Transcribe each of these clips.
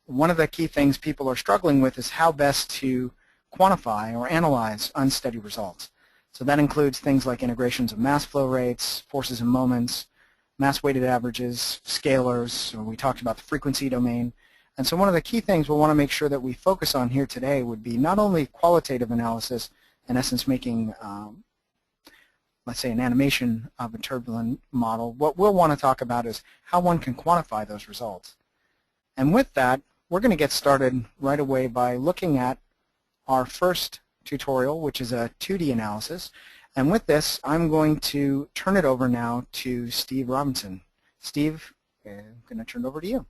one of the key things people are struggling with is how best to quantify or analyze unsteady results. So that includes things like integrations of mass flow rates, forces and moments, mass-weighted averages, scalars, or we talked about the frequency domain. And so one of the key things we'll want to make sure that we focus on here today would be not only qualitative analysis, in essence making, let's say, an animation of a turbulent model. What we'll want to talk about is how one can quantify those results. And with that, we're going to get started right away by looking at our first tutorial, which is a 2D analysis. And with this, I'm going to turn it over now to Steve Robinson. Steve, I'm going to turn it over to you.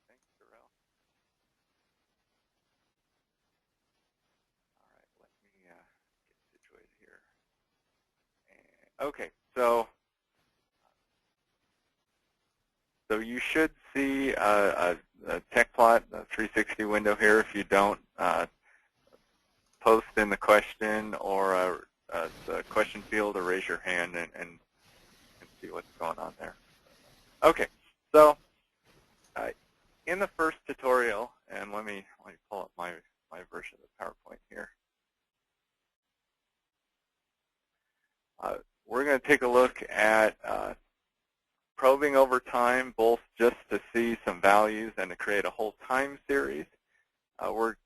Thanks, Darrell. All right, let me get situated here. And, okay, so you should see a Tecplot, a 360 window here. If you don't, post in the question or the question field or raise your hand and see what's going on there. Okay, so in the first tutorial, and let me pull up my version of the PowerPoint here. We're going to take a look at probing over time, both just to see some values and to create a whole time series. We're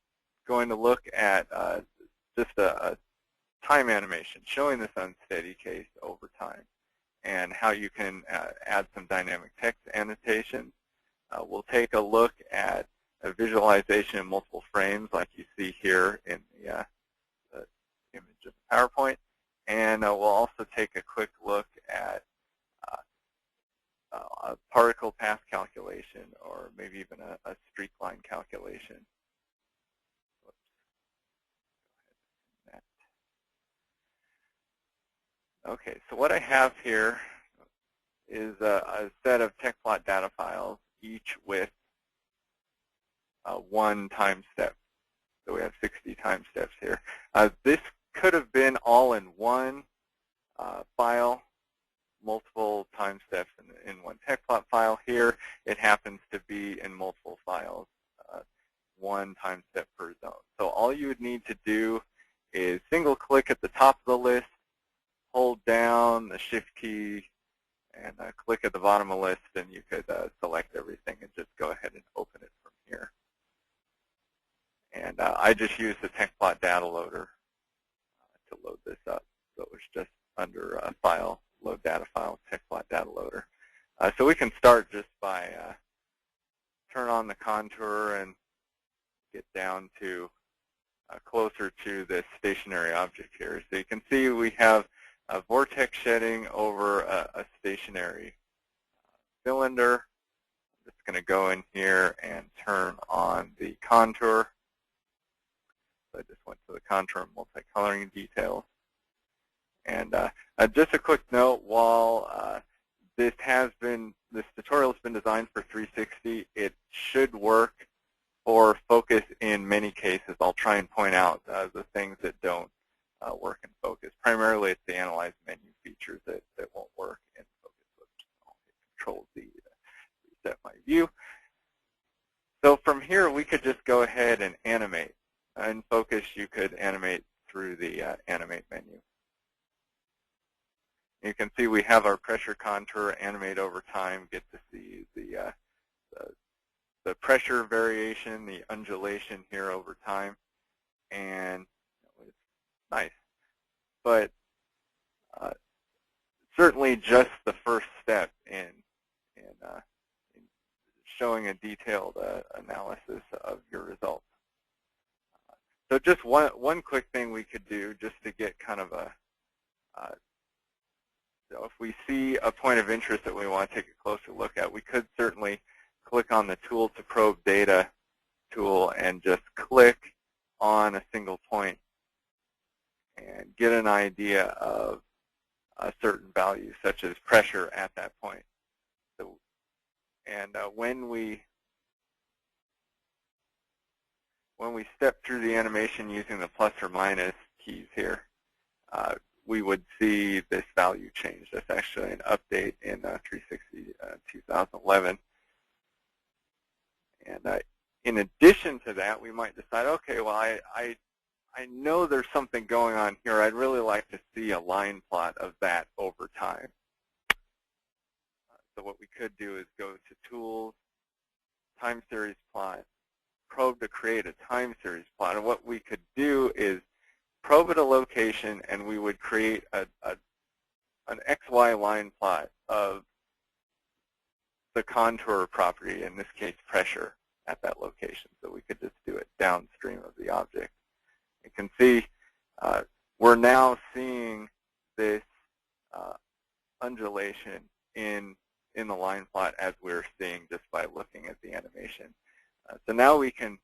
going to look at just a time animation showing this unsteady case over time and how you can add some dynamic text annotations. We'll take a look at a visualization in multiple frames like you see here in the image of the PowerPoint. And we'll also take a quick look at a particle path calculation or maybe even a streakline calculation. Okay, so what I have here is a set of Tecplot data files, each with one time step. So we have 60 time steps here. This could have been all in one file, multiple time steps in one Tecplot file. Here, it happens to be in multiple files, one time step per zone. So all you would need to do is single click at the top of the list, hold down the Shift key, and click at the bottom of the list, and you could select everything and just go ahead and open it from here. And I just used the Tecplot data loader to load this up. So it was just under File, Load Data File, Tecplot data loader. So we can start just by turn on the contour and get down to closer to this stationary object here. So you can see we have a vortex shedding over a stationary cylinder. I'm just going to go in here and turn on the contour. So I just went to the contour and multicoloring details. And just a quick note, while this tutorial has been designed for 360, it should work for focus in many cases. I'll try and point out the things that don't work in focus. Primarily, it's the analyze menu features that won't work in focus. I'll hit Control-Z to reset my view. So from here, we could just go ahead and animate. In focus, you could animate through the animate menu. You can see we have our pressure contour, animate over time, get to see the pressure variation, the undulation here over time, and it's nice. But certainly just the first step in showing a detailed analysis of your results. So just one quick thing we could do just to get kind of a so if we see a point of interest that we want to take a closer look at, we could certainly click on the Tool to Probe Data tool and just click on a single point and get an idea of a certain value, such as pressure at that point. So, and when we step through the animation using the plus or minus keys here, we would see this value change. That's actually an update in 360 2011. And in addition to that, we might decide, okay, well, I know there's something going on here. I'd really like to see a line plot of that over time. So what we could do is go to Tools, Time Series Plot, probe to create a time series plot. And what we could do is probe at a location, and we would create an XY line plot of the contour property, in this case pressure, at that location. So we could just do it downstream of the object. You can see we're now seeing this undulation in the line plot as we're seeing just by looking at the animation. So now we can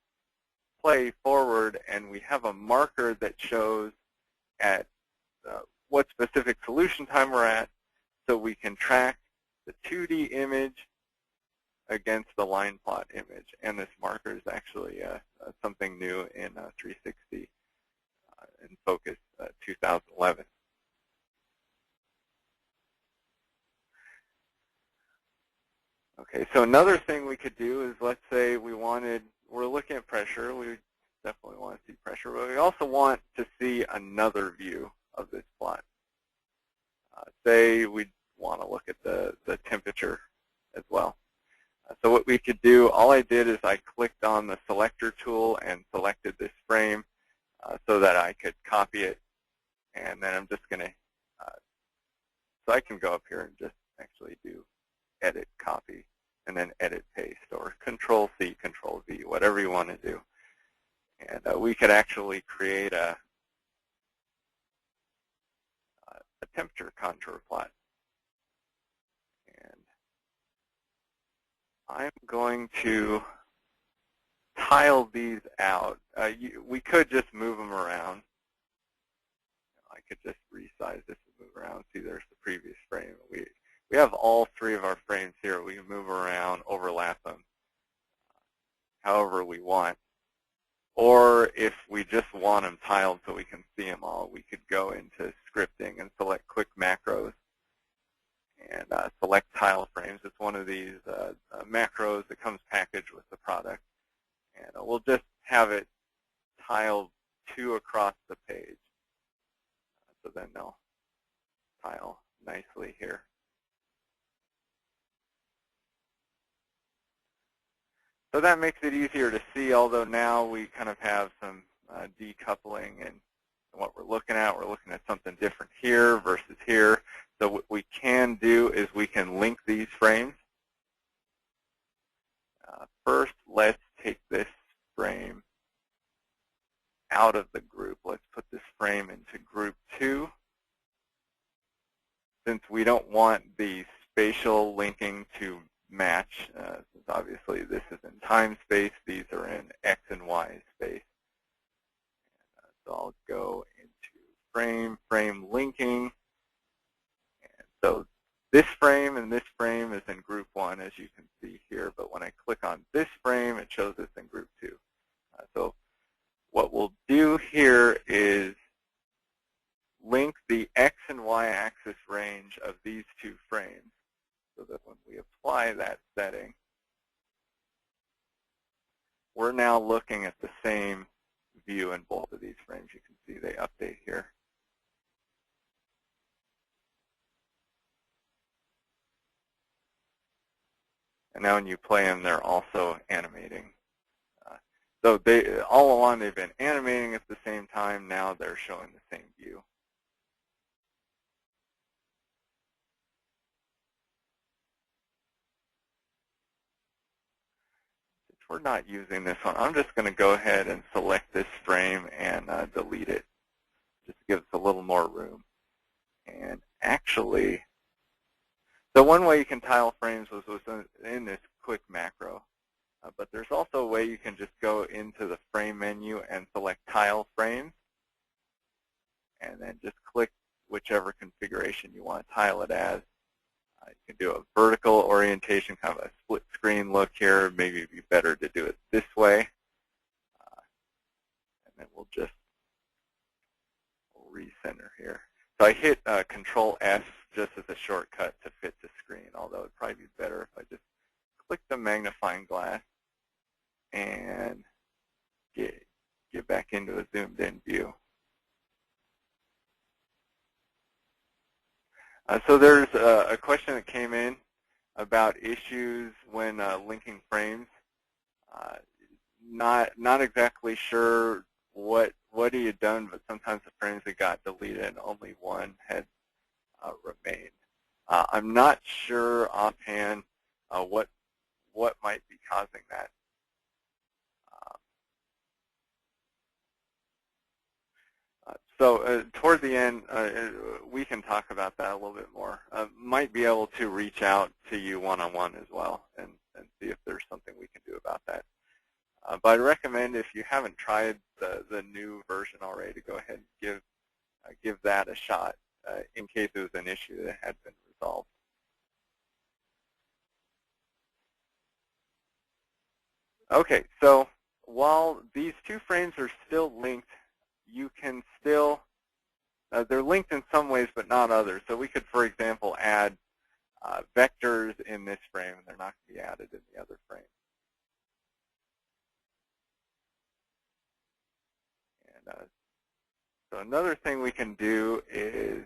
play forward, and we have a marker that shows at what specific solution time we're at, so we can track the 2D image against the line plot image. And this marker is actually something new in 360 in Focus 2011. Okay, so another thing we could do is, let's say we're looking at pressure. We definitely want to see pressure, but we also want to see another view of this plot. Say we want to look at the temperature as well. So what we could do, all I did is I clicked on the selector tool and selected this frame so that I could copy it. And then I'm just going to, so I can go up here and just actually do edit copy and then edit paste, or Control-C, Control-V, whatever you want to do. And we could actually create a temperature contour plot. And I'm going to tile these out. We could just move them around. I could just resize this and move around. See, there's the previous frame. We have all three of our frames here. We can move around, overlap them however we want. Or if we just want them tiled so we can see them all, we could go into scripting and select quick macros and select tile frames. It's one of these macros that comes packaged with the product. And we'll just have it tiled 2 across the page. So then they'll tile nicely here. So that makes it easier to see, although now we kind of have some decoupling in what we're looking at. We're looking at something different here versus here. So what we can do is we can link these frames. First, let's take this frame out of the group. Let's put this frame into group 2. Since we don't want the spatial linking to match, since obviously this is in time space, these are in X and Y space. So I'll go into frame linking. And so this frame and this frame is in group 1, as you can see here, but when I click on this frame, it shows it's in group 2. So what we'll do here is link the X and Y axis range of these 2 frames, so that when we apply that setting, we're now looking at the same view in both of these frames. You can see they update here. And now when you play them, they're also animating. So all along they've been animating at the same time. Now they're showing the same view. We're not using this one. I'm just going to go ahead and select this frame and delete it. Just to give us a little more room. And actually, so one way you can tile frames was in this quick macro. But there's also a way you can just go into the frame menu and select tile frames. And then just click whichever configuration you want to tile it as. You can do a vertical orientation, kind of a split screen look here. Maybe it'd be better to do it this way. And then we'll just recenter here. So I hit Control S just as a shortcut to fit the screen, although it'd probably be better if I just click the magnifying glass and get back into a zoomed in view. So there's a question that came in about issues when linking frames. Not exactly sure what he had done, but sometimes the frames had got deleted and only one had remained. I'm not sure offhand what might be causing that. So toward the end, we can talk about that a little bit more. Might be able to reach out to you one-on-one as well and see if there's something we can do about that. But I'd recommend, if you haven't tried the new version already, to go ahead and give that a shot in case it was an issue that had been resolved. Okay, so while these two frames are still linked, you can still, they're linked in some ways but not others. So we could, for example, add vectors in this frame, and they're not going to be added in the other frame. And so another thing we can do is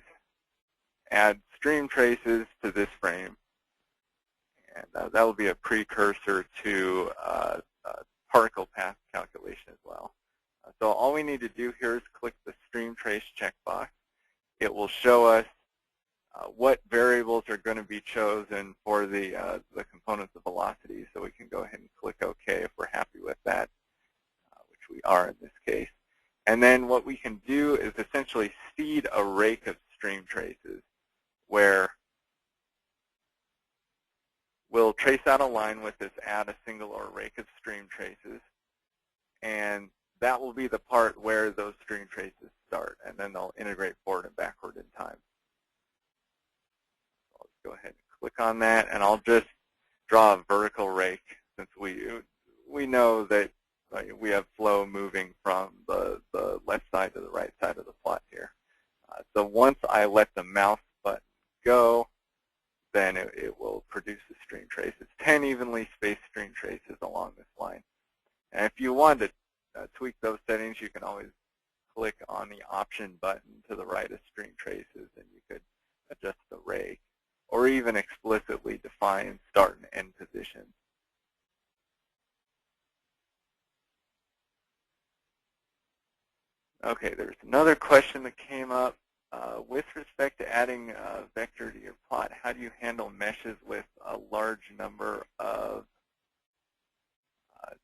add stream traces to this frame. And that will be a precursor to particle path calculation as well. So all we need to do here is click the stream trace checkbox. It will show us what variables are going to be chosen for the components of velocity. So we can go ahead and click OK if we're happy with that, which we are in this case. And then what we can do is essentially seed a rake of stream traces where we'll trace out a line with this add a single or rake of stream traces, and that will be the part where those stream traces start, and then they'll integrate forward and backward in time. So I'll just go ahead and click on that, and I'll just draw a vertical rake since we know that we have flow moving from the left side to the right side of the plot here. So once I let the mouse button go, then it will produce the stream traces, 10 evenly spaced stream traces along this line. And if you want to tweak those settings, you can always click on the option button to the right of stream traces, and you could adjust the rake, or even explicitly define start and end positions. Okay, there's another question that came up. With respect to adding a vector to your plot, how do you handle meshes with a large number of,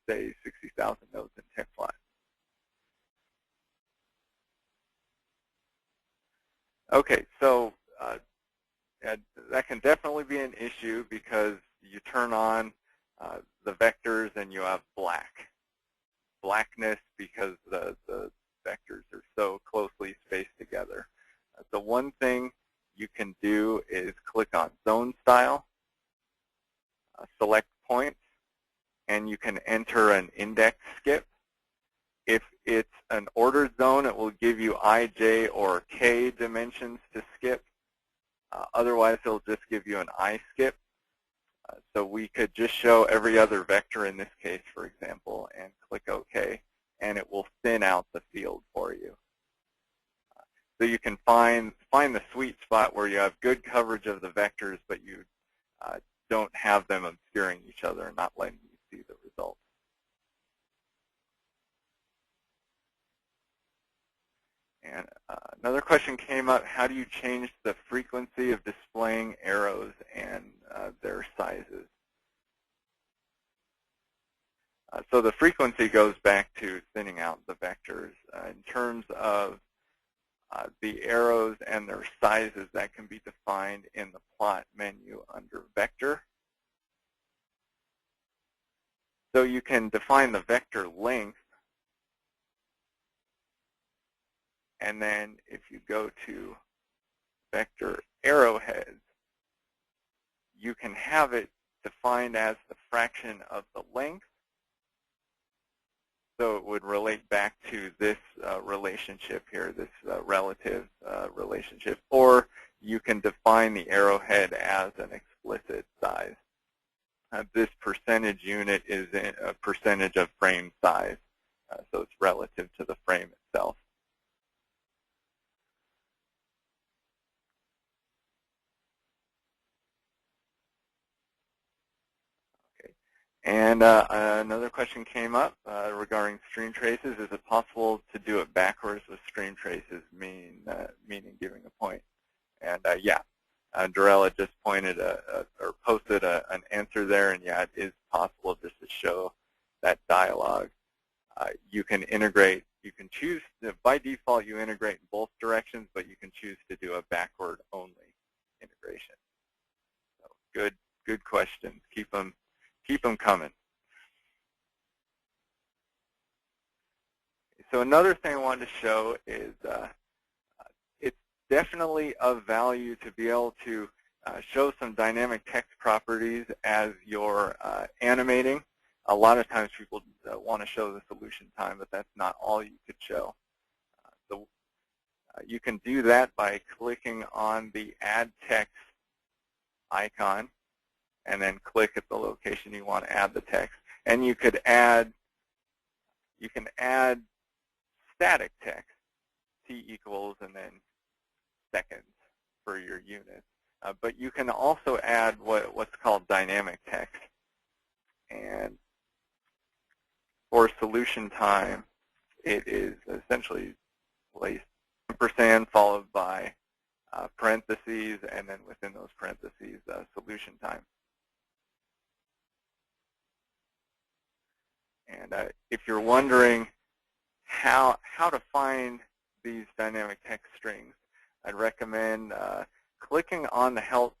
say, 60,000 nodes in Tecplot? Okay, so that can definitely be an issue because you turn on the vectors and you have blackness because the vectors are so closely spaced together. The one thing you can do is click on zone style, select points, and you can enter an index skip. If it's an ordered zone, it will give you I, J, or K dimensions to skip. Otherwise, it'll just give you an I skip. So we could just show every other vector in this case, for example, and click OK, and it will thin out the field for you. So you can find the sweet spot where you have good coverage of the vectors, but you don't have them obscuring each other and not letting you see the results. And another question came up, how do you change the frequency of displaying arrows and their sizes? So the frequency goes back to thinning out the vectors. In terms of the arrows and their sizes, that can be defined in the plot menu under vector. So you can define the vector length, and then if you go to vector arrowheads, you can have it defined as the fraction of the length. So it would relate back to this relationship here, this relative relationship. Or you can define the arrowhead as an explicit size. this percentage unit is a percentage of frame size, so it's relative to the frame itself. Okay. And another question came up regarding stream traces. Is it possible to do it backwards with stream traces, meaning giving a point? And yeah, Dorella just pointed or posted an answer there, and yeah, it is possible just to show that dialogue. You can integrate, you can choose, by default you integrate in both directions, but you can choose to do a backward only integration. So good questions. Keep them coming. So another thing I wanted to show is it's definitely of value to be able to show some dynamic text properties as you're animating. A lot of times people want to show the solution time, but that's not all you could show. So you can do that by clicking on the Add Text icon and then click at the location you want to add the text. And you can add static text, T equals and then seconds for your unit. But you can also add what's called dynamic text. And for solution time, it is essentially placed ampersand followed by parentheses, and then within those parentheses, solution time. And if you're wondering how to find these dynamic text strings, I'd recommend clicking on the Help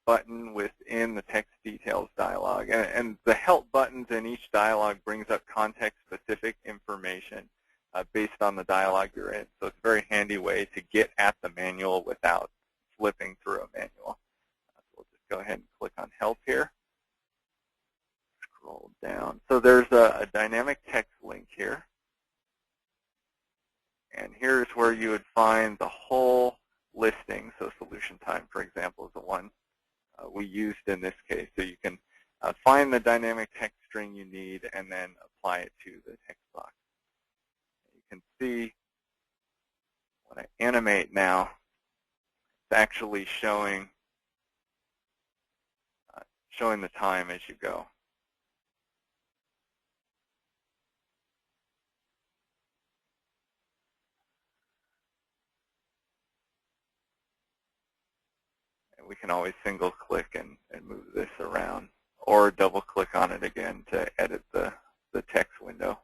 button within the text details dialog. And the Help buttons in each dialog brings up context-specific information based on the dialog you're in. So it's a very handy way to get at the manual without flipping through a manual. So we'll just go ahead and click on Help here. Scroll down. So there's a dynamic text link here. And here's where you would find the whole listing. So solution time, for example, is the one we used in this case. So you can find the dynamic text string you need and then apply it to the text box. You can see when I animate now, it's actually showing the time as you go. We can always single click and move this around, or double click on it again to edit the text window.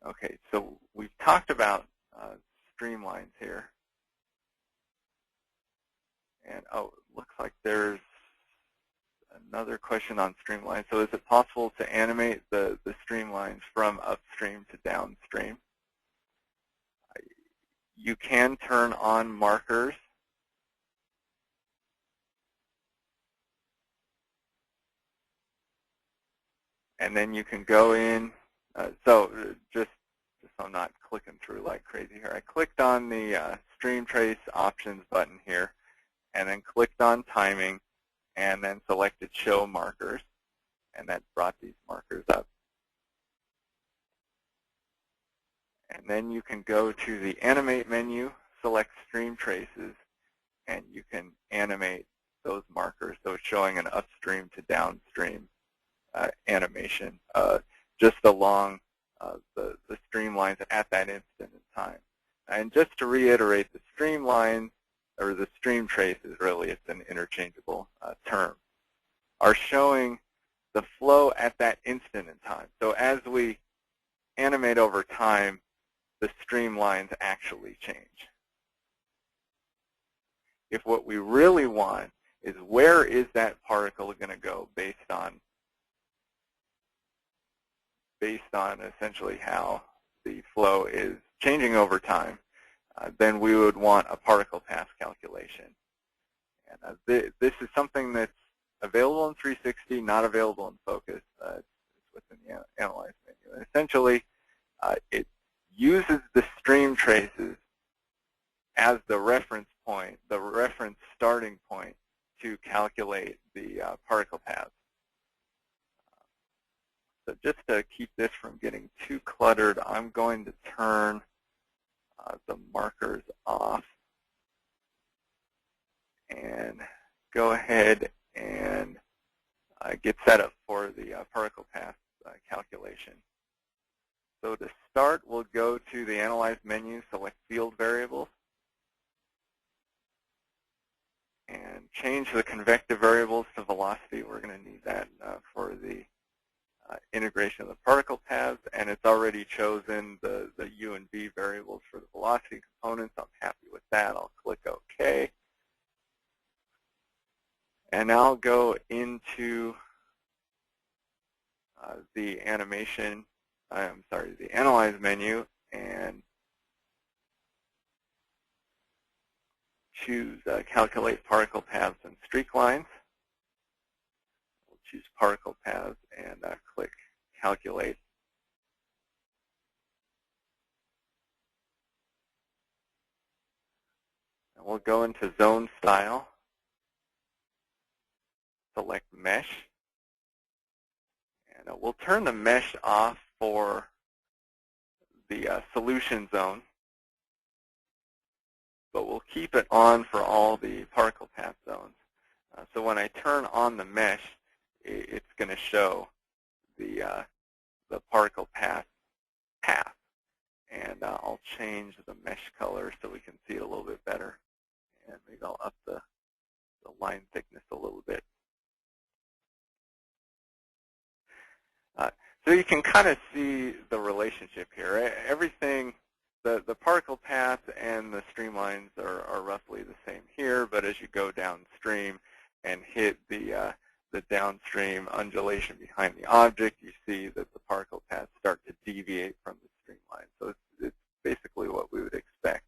Okay, so we've talked about streamlines here. And oh, it looks like there's another question on streamlines. So is it possible to animate the streamlines from upstream to downstream? You can turn on markers. And then you can go in. So just so I'm not clicking through like crazy here, I clicked on the Stream Trace Options button here, and then clicked on Timing, and then selected Show Markers, and that brought these markers up. And then you can go to the Animate menu, select Stream Traces, and you can animate those markers. So it's showing an upstream to downstream animation just along the streamlines at that instant in time. And just to reiterate, the streamline, or the stream traces, really, it's an interchangeable term, are showing the flow at that instant in time. So as we animate over time, the streamlines actually change. If what we really want is where is that particle going to go based on essentially how the flow is changing over time, then we would want a particle path calculation. And this is something that's available in 360, not available in Focus. It's within the Analyze menu. And essentially, it uses the stream traces as the reference point, the reference starting point, to calculate the particle paths. So just to keep this from getting too cluttered, I'm going to turn the markers off and go ahead and get set up for the particle path calculation. So to start, we'll go to the Analyze menu, select Field Variables, and change the convective variables to velocity. We're going to need that for the integration of the particle paths, and it's already chosen the U and V variables for the velocity components. I'm happy with that. I'll click OK. And now I'll go into the the Analyze menu and choose Calculate Particle Paths and Streaklines. We'll choose Particle Paths and click Calculate. And we'll go into Zone Style, select Mesh, and we'll turn the mesh off for the solution zone, but we'll keep it on for all the particle path zones. So when I turn on the mesh, it's going to show the particle path. And I'll change the mesh color so we can see it a little bit better. And maybe I'll up the line thickness a little bit. So you can kind of see the relationship here. Everything, the particle path and the streamlines are roughly the same here, but as you go downstream and hit the downstream undulation behind the object, you see that the particle paths start to deviate from the streamline. So it's basically what we would expect.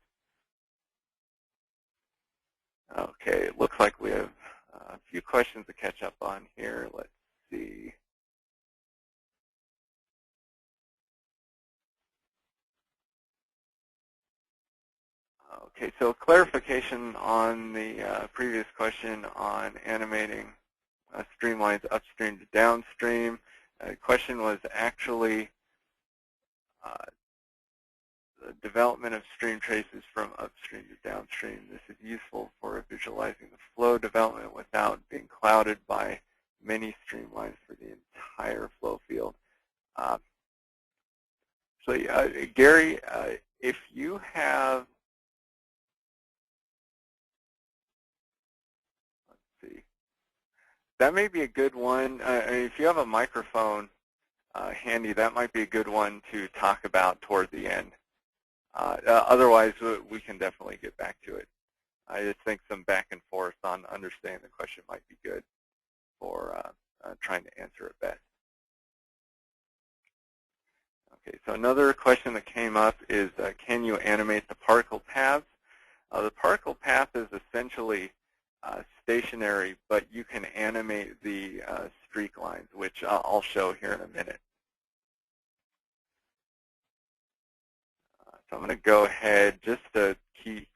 Okay, it looks like we have a few questions to catch up on here. Let's see. Okay, so clarification on the previous question on animating streamlines upstream to downstream. The question was actually the development of stream traces from upstream to downstream. This is useful for visualizing the flow development without being clouded by many streamlines for the entire flow field. So Gary, if you have, that may be a good one. If you have a microphone handy, that might be a good one to talk about toward the end. Otherwise, we can definitely get back to it. I just think some back and forth on understanding the question might be good for trying to answer it best. Okay, so another question that came up is, can you animate the particle paths? The particle path is essentially stationary, but you can animate the streak lines, which I'll show here in a minute. So I'm going to go ahead just to keep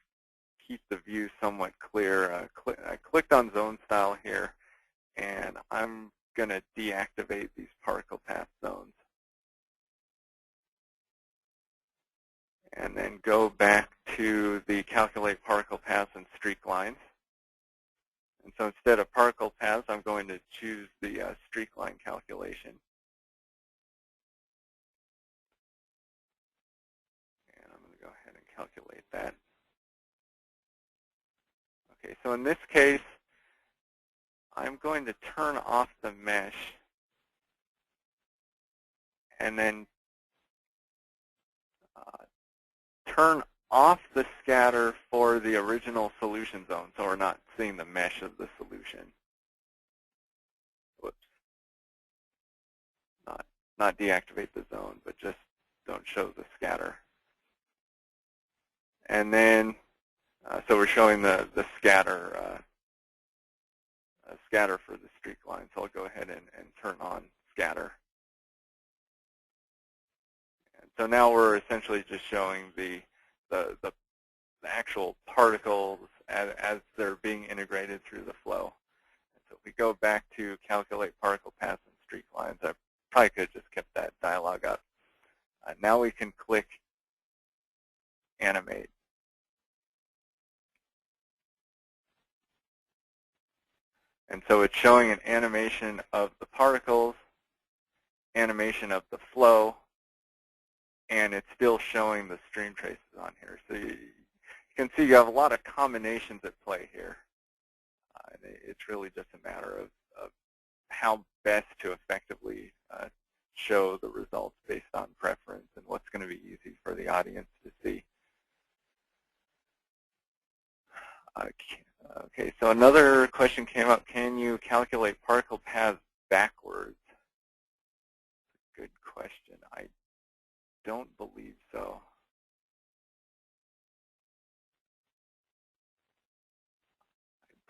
the view somewhat clear. I clicked on zone style here, and I'm going to deactivate these particle path zones. And then go back to the calculate particle paths and streak lines. And so instead of particle paths, I'm going to choose the streak line calculation. And I'm going to go ahead and calculate that. Okay, so in this case, I'm going to turn off the mesh and then turn off the scatter for the original solution zone, so we're not seeing the mesh of the solution. Whoops. Not deactivate the zone, but just don't show the scatter. And then, so we're showing the scatter scatter for the streak line. So I'll go ahead and turn on scatter. And so now we're essentially just showing the actual particles as they're being integrated through the flow. And so if we go back to calculate particle paths and streaklines, I probably could have just kept that dialog up. Now we can click animate. And so it's showing an animation of the particles, animation of the flow, and it's still showing the stream traces on here. So you can see you have a lot of combinations at play here. It's really just a matter of how best to effectively show the results based on preference and what's going to be easy for the audience to see. Okay, so another question came up. Can you calculate particle paths backwards? Good question. I don't believe so.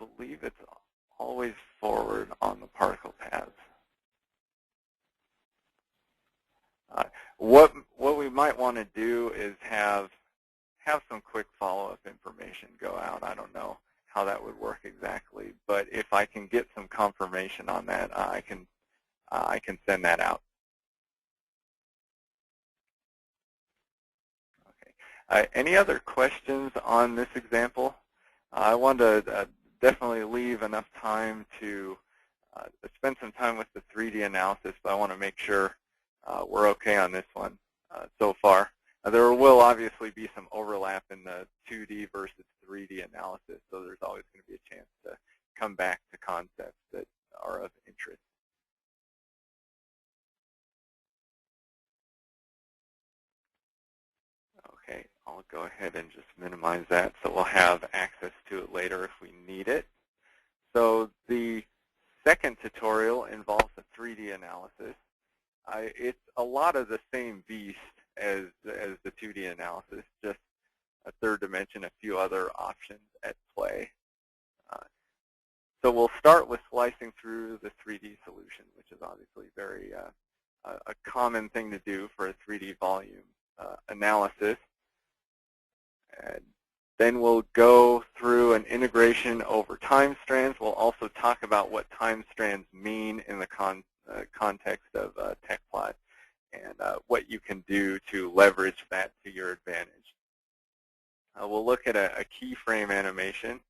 I believe it's always forward on the particle paths. What we might want to do is have some quick follow-up information go out. I don't know how that would work exactly, but if I can get some confirmation on that, I can send that out. Okay. Any other questions on this example? I want to definitely leave enough time to spend some time with the 3D analysis, but I want to make sure we're okay on this one so far. There will obviously be some overlap in the 2D versus 3D analysis, so there's always going to be a chance to come back to concepts that are of interest. Okay, I'll go ahead and just minimize that so we'll have access to it later if we need it. So the second tutorial involves a 3D analysis. It's a lot of the same beast as the 2D analysis, just a third dimension, a few other options at play. So we'll start with slicing through the 3D solution, which is obviously very a common thing to do for a 3D volume analysis. And then we'll go through an integration over time strands. We'll also talk about what time strands mean in the context of Tecplot and what you can do to leverage that to your advantage. We'll look at a keyframe animation,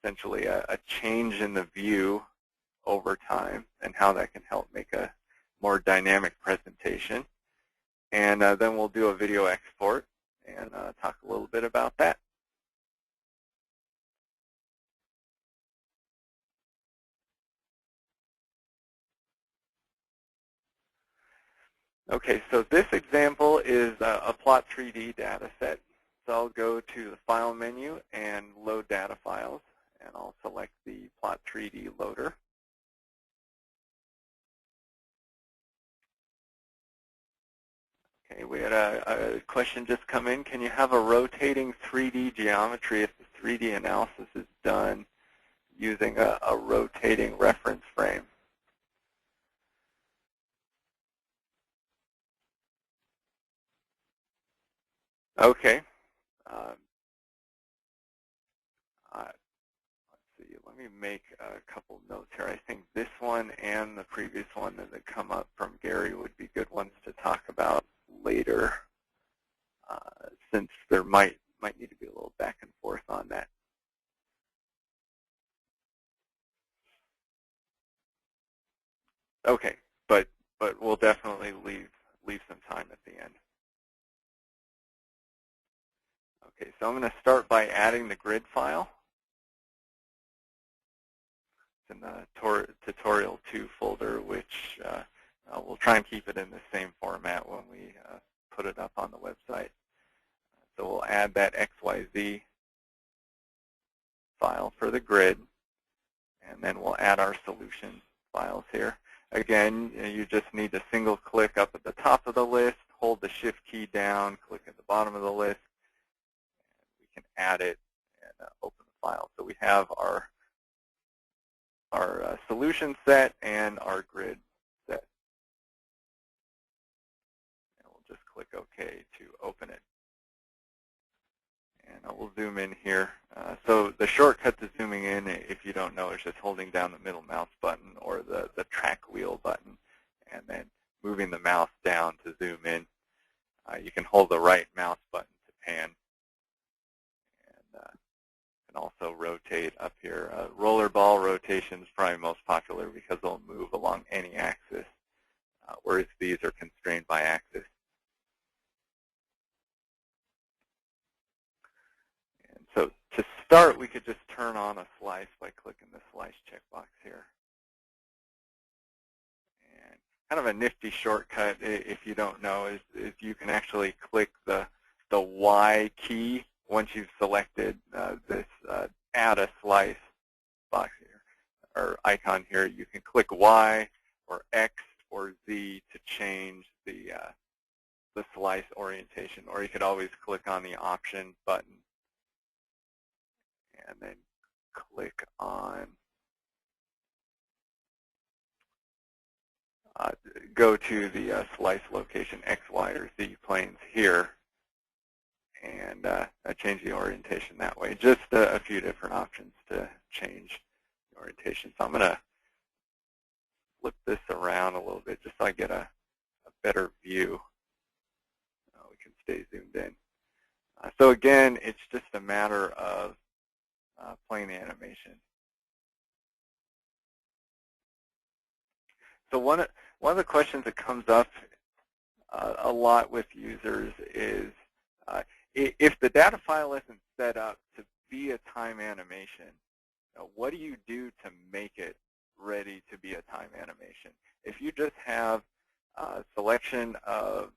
essentially a change in the view over time and how that can help make a more dynamic presentation. And then we'll do a video export and talk a little bit about that. Okay, so this example is a Plot 3D data set. So I'll go to the File menu and Load Data Files, and I'll select the Plot 3D loader. Okay, we had a question just come in. Can you have a rotating 3D geometry if the 3D analysis is done using a rotating reference frame? Okay. Let's see. Let me make a couple notes here. I think this one and the previous one that come up from Gary would be good ones to talk about later, since there might need to be a little back and forth on that. Okay, but we'll definitely leave some time at the end. Okay, so I'm going to start by adding the grid file. It's in the tutorial 2 folder, which we'll try and keep it in the same format when we put it up on the website. So we'll add that XYZ file for the grid, and then we'll add our solution files here. Again, you just need to single click up at the top of the list, hold the Shift key down, click at the bottom of the list, and we can add it and open the file. So we have our solution set and our grid set. And we'll just click OK to open it. And I will zoom in here. So the shortcut to zooming in, if you don't know, is just holding down the middle mouse button or the track wheel button and then moving the mouse down to zoom in. You can hold the right mouse button to pan. And can also rotate up here. Rollerball rotation is probably most popular because they'll move along any axis, whereas these are constrained by axis. And so to start, we could just turn on a slice by clicking the slice checkbox here. And kind of a nifty shortcut, if you don't know, is you can actually click the Y key once you've selected this add a slice box here, or icon here. You can click Y or X or Z to change the slice orientation, or you could always click on the option button and then click on go to the slice location X, Y, or Z planes here, and change the orientation that way. Just a few different options to change the orientation. So I'm going to flip this around a little bit just so I get a better view. We can stay zoomed in. So again, it's just a matter of playing the animation. So one of the questions that comes up a lot with users is if the data file isn't set up to be a time animation, what do you do to make it ready to be a time animation? If you just have a selection of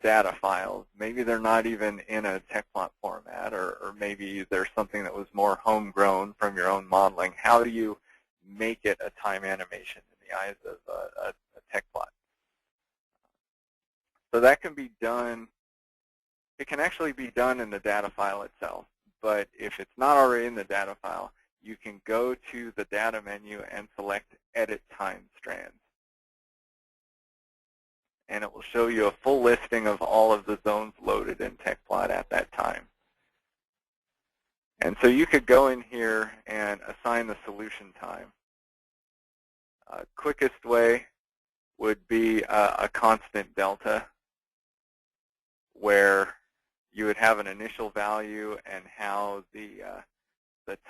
data files, maybe they're not even in a Tecplot format, or maybe there's something that was more homegrown from your own modeling, how do you make it a time animation in the eyes of a Tecplot? So that can be done. It can actually be done in the data file itself, but if it's not already in the data file, you can go to the data menu and select Edit Time Strands. And it will show you a full listing of all of the zones loaded in Tecplot at that time. And so you could go in here and assign the solution time. Quickest way would be a constant delta, where you would have an initial value and how the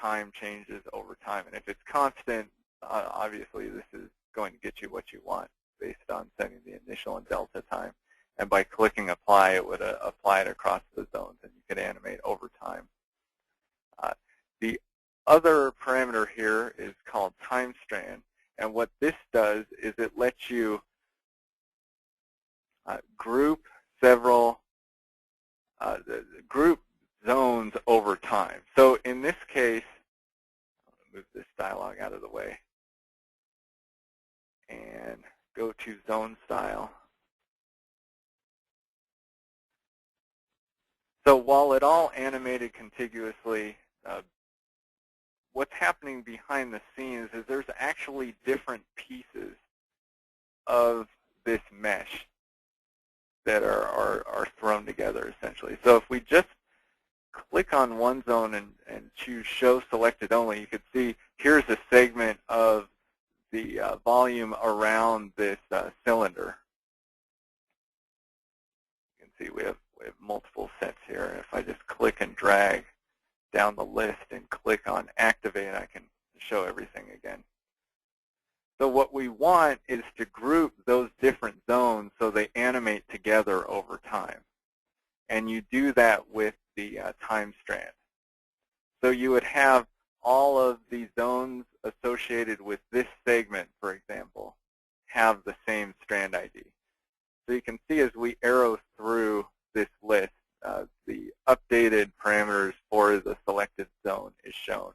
time changes over time. And if it's constant, obviously this is going to get you what you want based on setting the initial and delta time. And by clicking apply, it would apply it across the zones, and you could animate over time. The other parameter here is called time strand. And what this does is it lets you group several group zones over time. So in this case, I'll move this dialog out of the way and go to zone style. So while it all animated contiguously, what's happening behind the scenes is there's actually different pieces of this mesh that are thrown together, essentially. So if we just click on one zone and choose Show Selected Only, you could see here's a segment of the volume around this cylinder. You can see we have multiple sets here. If I just click and drag down the list and click on Activate, I can show everything again. So what we want is to group those different zones so they animate together over time. And you do that with the time strand. So you would have all of these zones associated with this segment, for example, have the same strand ID. So you can see as we arrow through this list, the updated parameters for the selected zone is shown.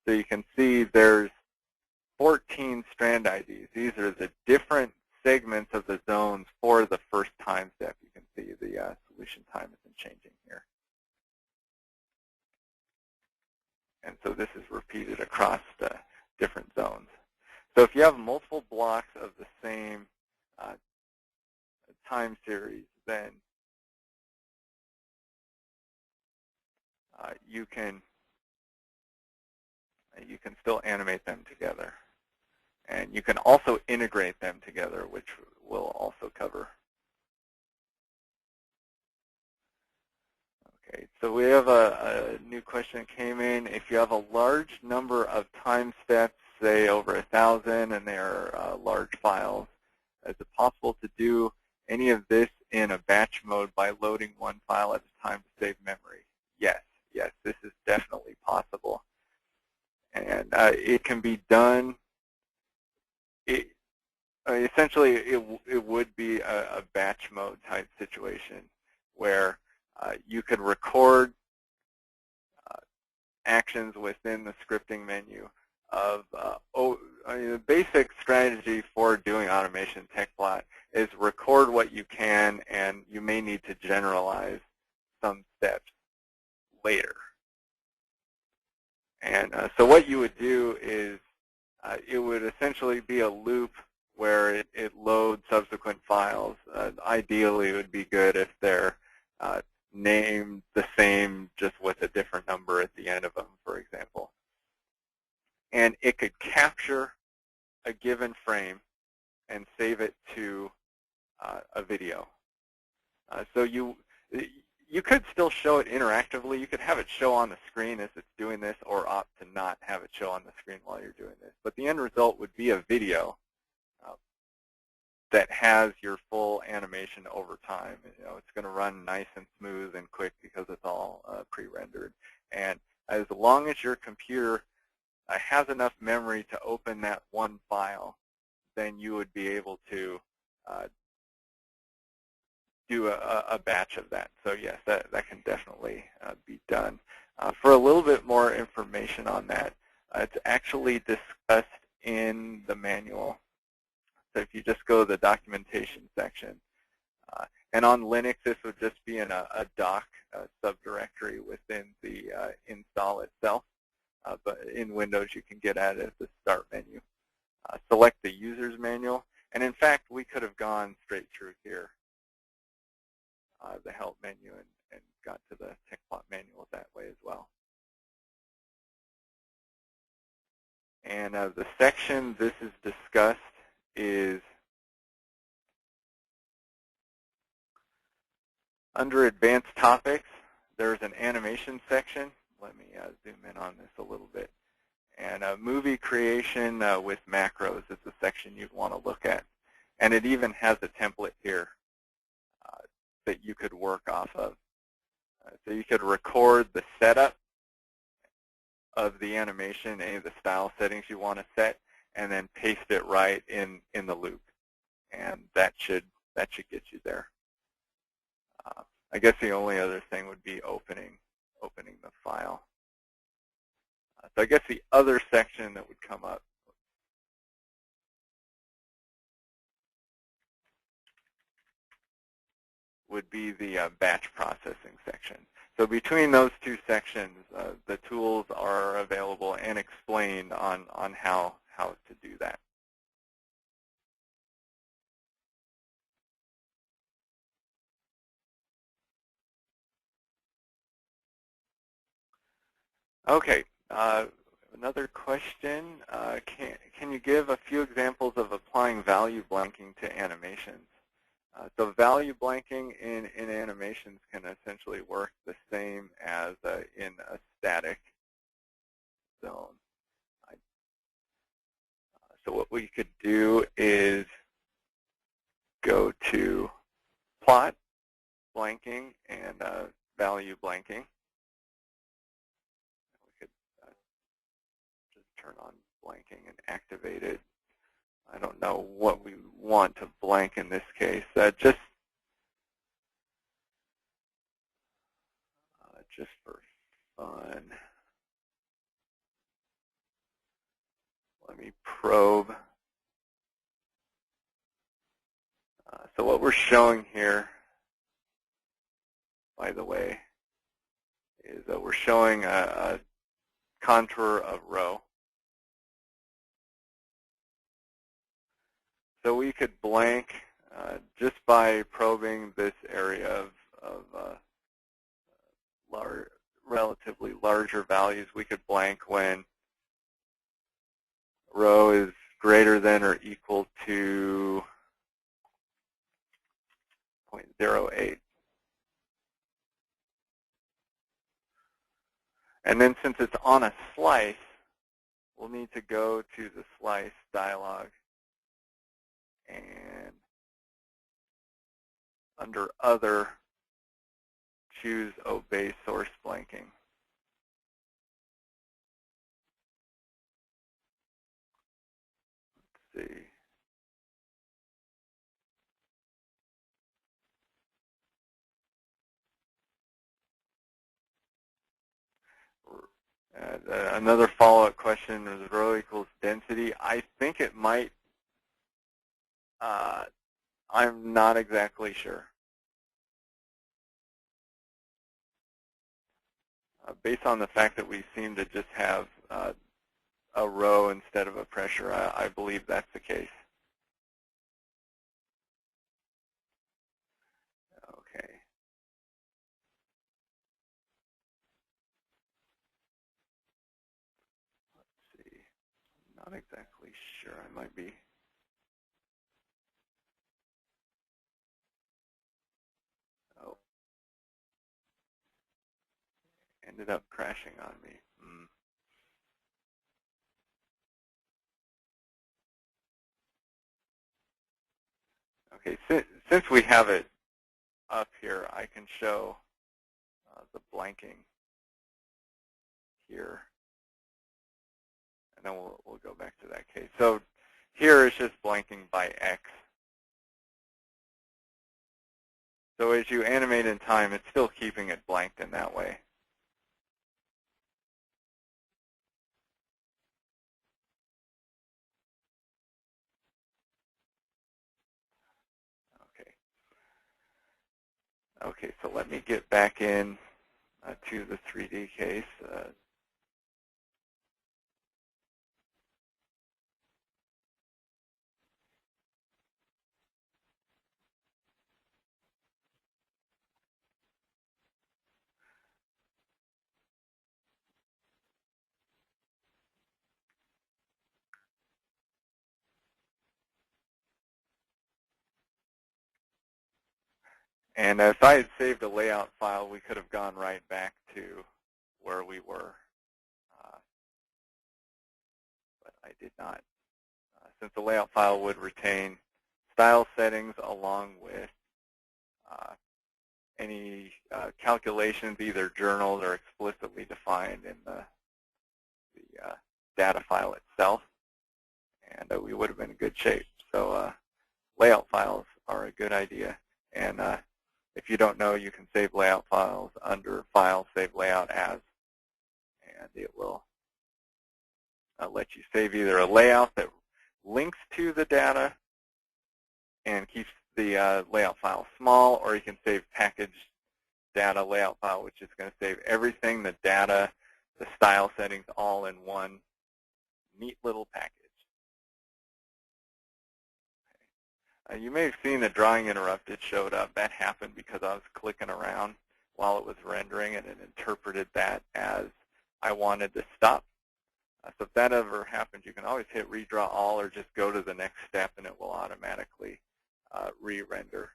So you can see there's 14 strand IDs. These are the different segments of the zones for the first time step. You can see the solution time isn't changing here. And so this is repeated across the different zones. So if you have multiple blocks of the same time series, then you can still animate them together. And you can also integrate them together, which we'll also cover. Okay, so we have a new question that came in. If you have a large number of time steps, say over 1,000, and they are large files, is it possible to do any of this in a batch mode by loading one file at a time to save memory? Yes, yes, this is definitely possible. And it can be done. Essentially, it would be a batch mode type situation where you could record actions within the scripting menu of the basic strategy for doing automation Tecplot is record what you can, and you may need to generalize some steps later. And so what you would do is it would essentially be a loop where it loads subsequent files. Ideally, it would be good if they're named the same, just with a different number at the end of them, for example. And it could capture a given frame and save it to a video. So you could still show it interactively. You could have it show on the screen as it's doing this, or opt to not have it show on the screen while you're doing this. But the end result would be a video that has your full animation over time. You know, it's going to run nice and smooth and quick because it's all pre-rendered. And as long as your computer has enough memory to open that one file, then you would be able to do a batch of that. So yes, that can definitely be done. For a little bit more information on that, it's actually discussed in the manual. So if you just go to the documentation section, and on Linux this would just be in a doc subdirectory within the install itself, but in Windows you can get at it at the start menu. Select the user's manual, and in fact we could have gone straight through here, the help menu, and got to the Tecplot manual that way as well. And the section this is discussed is under advanced topics. There's an animation section. Let me zoom in on this a little bit. And movie creation with macros is the section you'd want to look at. And it even has a template here that you could work off of. So you could record the setup of the animation, any of the style settings you want to set, and then paste it right in the loop. And that should get you there. I guess the only other thing would be opening the file. So I guess the other section that would come up would be the batch processing section. So between those two sections, the tools are available and explained on how to do that. Okay, another question. Can you give a few examples of applying value blanking to animations? So value blanking in animations can essentially work the same as in a static zone. So what we could do is go to plot, blanking, and value blanking. We could just turn on blanking and activate it. I don't know what we want to blank in this case. Just for fun, let me probe. So what we're showing here, by the way, is that we're showing a contour of row. So we could blank just by probing this area of relatively larger values. We could blank when row is greater than or equal to 0.08. And then since it's on a slice, we'll need to go to the slice dialog and under Other, choose Obey Source Blanking. Let's see. Another follow-up question is row equals density. I think it might. I'm not exactly sure. Based on the fact that we seem to just have a row instead of a pressure, I believe that's the case. Okay. Let's see. I'm not exactly sure. I might be. Oh. Ended up crashing on me. Okay, since we have it up here, I can show the blanking here, and then we'll go back to that case. So here is just blanking by X. So as you animate in time, it's still keeping it blanked in that way. Okay, so let me get back in to the 3D case. And if I had saved a layout file, we could have gone right back to where we were. But I did not. Since the layout file would retain style settings along with any calculations, either journaled or explicitly defined in the data file itself, and we would have been in good shape. So layout files are a good idea. And if you don't know, you can save layout files under File, Save Layout As, and it will let you save either a layout that links to the data and keeps the layout file small, or you can save package data layout file, which is going to save everything, the data, the style settings, all in one neat little package. You may have seen the drawing interrupted showed up. That happened because I was clicking around while it was rendering, and it interpreted that as I wanted to stop. So if that ever happens, you can always hit redraw all or just go to the next step, and it will automatically re-render.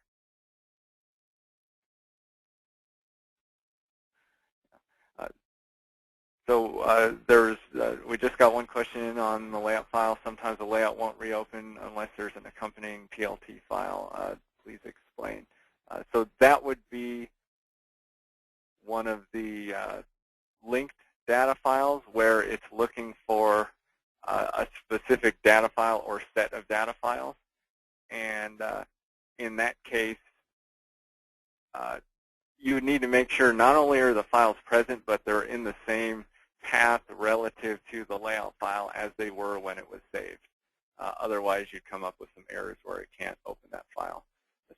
We just got one question in on the layout file. Sometimes the layout won't reopen unless there's an accompanying PLT file. Please explain. So that would be one of the linked data files where it's looking for a specific data file or set of data files. And in that case, you need to make sure not only are the files present, but they're in the same path relative to the layout file as they were when it was saved. Otherwise, you'd come up with some errors where it can't open that file.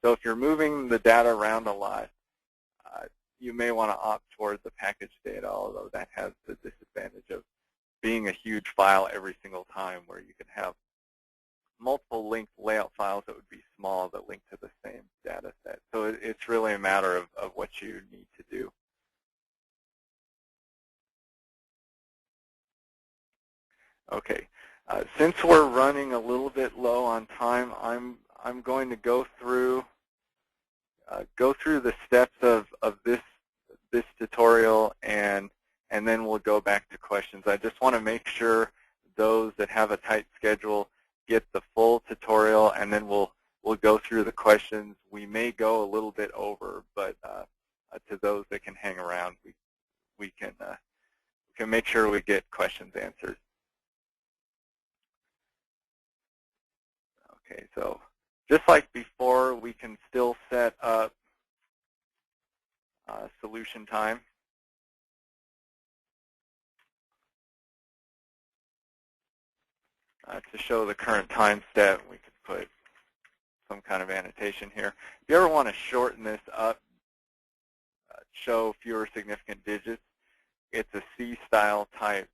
So if you're moving the data around a lot, you may want to opt towards the package data, although that has the disadvantage of being a huge file every single time, where you could have multiple linked layout files that would be small that link to the same data set. So it's really a matter of what you need to do. Okay, since we're running a little bit low on time, I'm going to go through the steps of this tutorial, and then we'll go back to questions. I just want to make sure those that have a tight schedule get the full tutorial, and then we'll go through the questions. We may go a little bit over, but to those that can hang around, we can make sure we get questions answered. Okay, so just like before, we can still set up solution time. To show the current time step, we could put some kind of annotation here. If you ever want to shorten this up, show fewer significant digits, it's a C-style type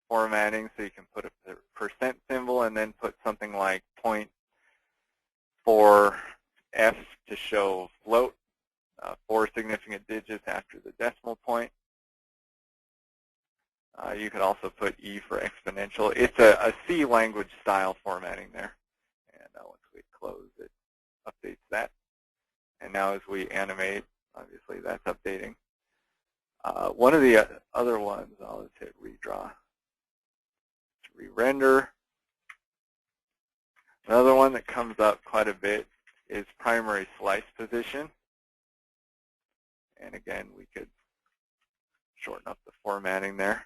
formatting, so you can put a percent symbol and then put something like 0.4F to show float, 4 significant digits after the decimal point. You could also put E for exponential. It's a C language style formatting there. And once we close, it updates that. And now as we animate, obviously that's updating. One of the other ones, I'll just hit redraw. Re-render. Another one that comes up quite a bit is primary slice position. And again, we could shorten up the formatting there.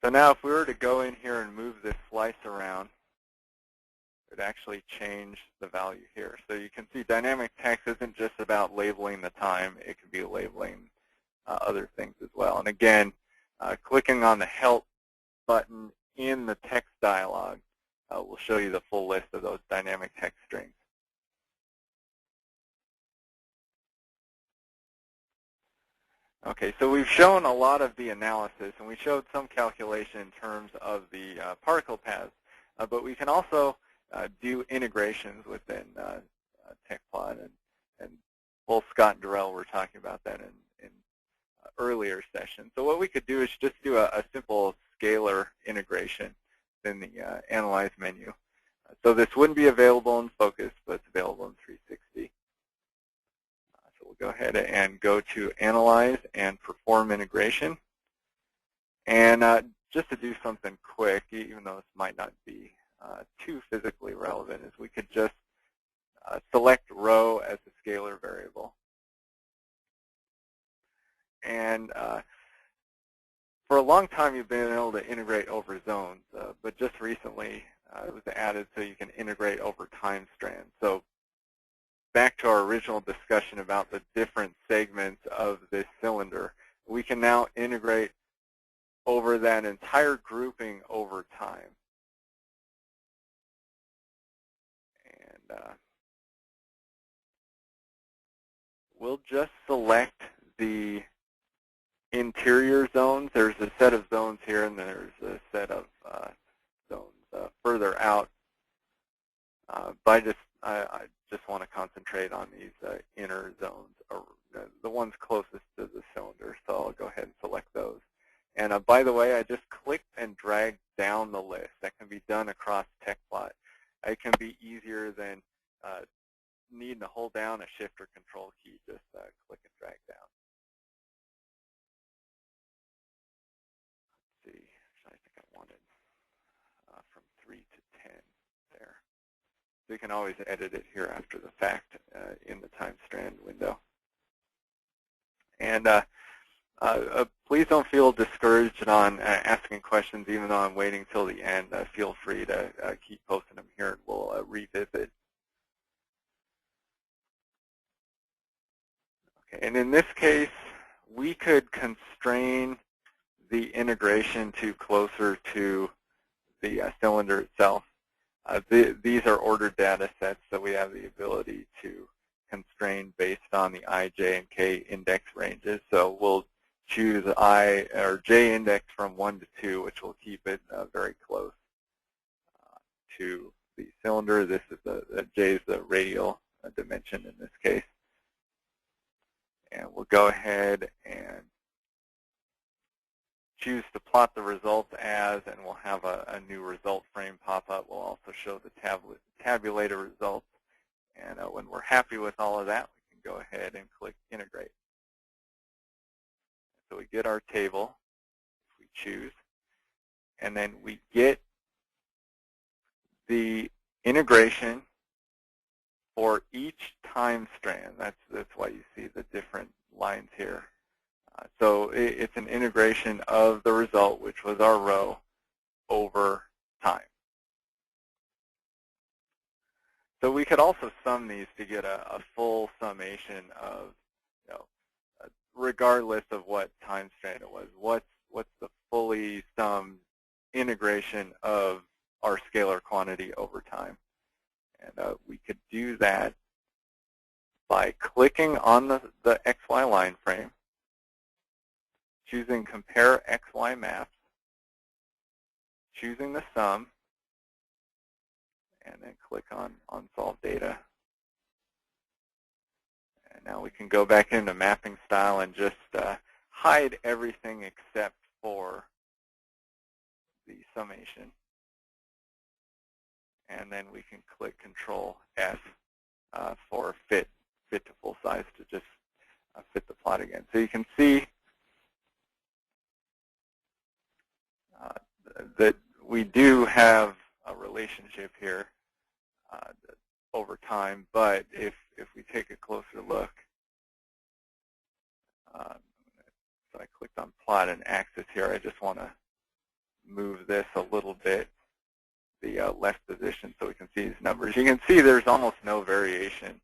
So now if we were to go in here and move this slice around, it would actually change the value here. So you can see dynamic text isn't just about labeling the time. It could be labeling other things as well. And again, clicking on the Help button in the text dialog will show you the full list of those dynamic text strings. Okay, so we've shown a lot of the analysis, and we showed some calculation in terms of the particle paths, but we can also do integrations within Tecplot, and both Scott and Darrell were talking about that in earlier sessions. So what we could do is just do a simple scalar integration in the Analyze menu. So this wouldn't be available in Focus, but it's available in 360. So we'll go ahead and go to Analyze and Perform Integration. And just to do something quick, even though this might not be too physically relevant, is we could just select row as a scalar variable. And for a long time, you've been able to integrate over zones, but just recently it was added so you can integrate over time strands. So back to our original discussion about the different segments of this cylinder, we can now integrate over that entire grouping over time. And we'll just select the interior zones. There's a set of zones here, and there's a set of zones further out. But I just want to concentrate on these inner zones, or the ones closest to the cylinder. So I'll go ahead and select those. And by the way, I just clicked and dragged down the list. That can be done across Tecplot. It can be easier than needing to hold down a Shift or Control key. Just click and drag down. Let's see. I think I wanted from 3 to 10 there. So you can always edit it here after the fact in the time strand window. And please don't feel discouraged on asking questions, even though I'm waiting till the end. Feel free to keep posting them here, and we'll revisit. Okay, and in this case, we could constrain the integration to closer to the cylinder itself. These are ordered data sets, so we have the ability to constrain based on the I, J, and K index ranges. So we'll choose I or J index from 1 to 2, which will keep it very close to the cylinder. This is the J is the radial dimension in this case. And we'll go ahead and choose to plot the results as, and we'll have a new result frame pop up. We'll also show the tabulated results. And when we're happy with all of that, we can go ahead and click Integrate. So we get our table, if we choose, and then we get the integration for each time strand. That's why you see the different lines here. So it's an integration of the result, which was our row, over time. So we could also sum these to get a full summation of, regardless of what time strand it was, what's the fully summed integration of our scalar quantity over time. And we could do that by clicking on the XY line frame, choosing Compare XY Maps, choosing the sum, and then click on Solve Data. And now we can go back into mapping style and just hide everything except for the summation. And then we can click Control F for fit to full size to just fit the plot again. So you can see that we do have a relationship here over time, but if we take a closer look, so I clicked on plot and axis here, I just want to move this a little bit, the left position, so we can see these numbers. You can see there's almost no variation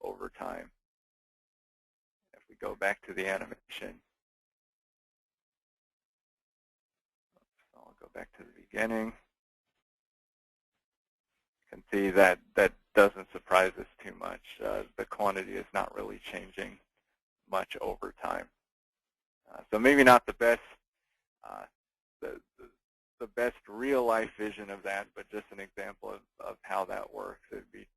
over time. If we go back to the animation, I'll go back to the beginning. You can see that doesn't surprise us too much. The quantity is not really changing much over time. So maybe not the best the best real-life vision of that, but just an example of how that works. It would be,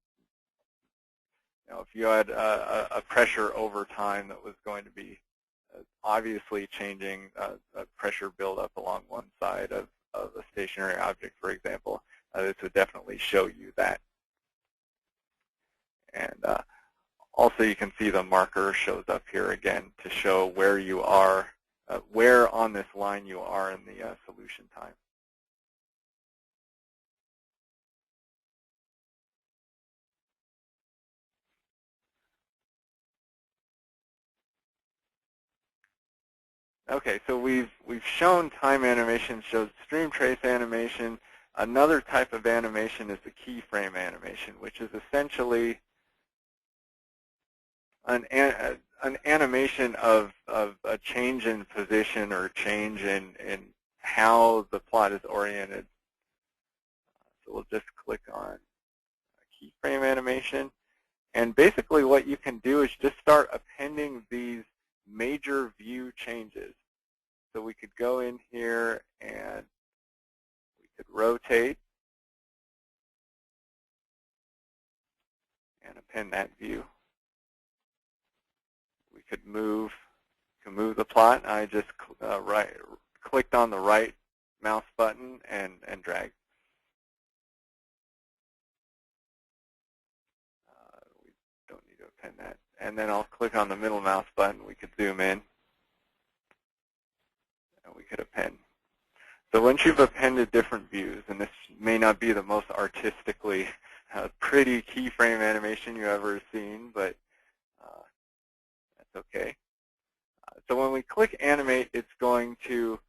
if you had a pressure over time that was going to be obviously changing a pressure buildup along one side of a stationary object, for example, this would definitely show you that. And also you can see the marker shows up here again to show where you are, where on this line you are in the solution time. Okay, so we've shown time animation, showed stream trace animation. Another type of animation is the keyframe animation, which is essentially an animation of a change in position or change in how the plot is oriented. So we'll just click on keyframe animation. And basically what you can do is just start appending these major view changes. So we could go in here and we could rotate and append that view. We could move the plot. I just clicked on the right mouse button and drag. We don't need to append that. And then I'll click on the middle mouse button. We could zoom in. And we could append. So once you've appended different views, and this may not be the most artistically pretty keyframe animation you've ever seen, but that's okay. So when we click Animate, it's going to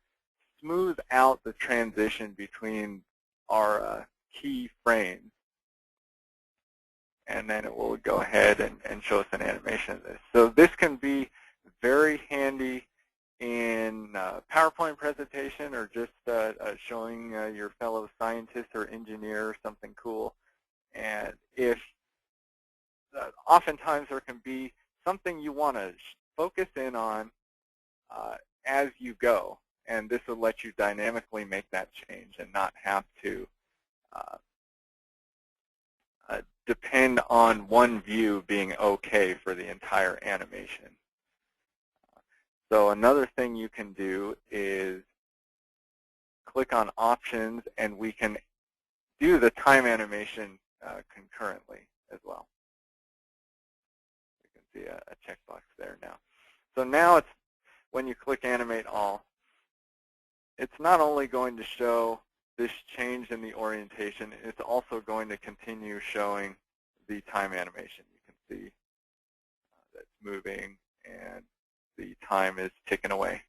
smooth out the transition between our key frames. And then it will go ahead and show us an animation of this. So this can be very handy in PowerPoint presentation or just showing your fellow scientist or engineer something cool. And if oftentimes there can be something you want to focus in on as you go, and this will let you dynamically make that change and not have to depend on one view being okay for the entire animation. So another thing you can do is click on options, and we can do the time animation concurrently as well. You can see a checkbox there now. So now it's, when you click animate all, it's not only going to show this change in the orientation, it's also going to continue showing the time animation. You can see that's moving and the time is ticking away.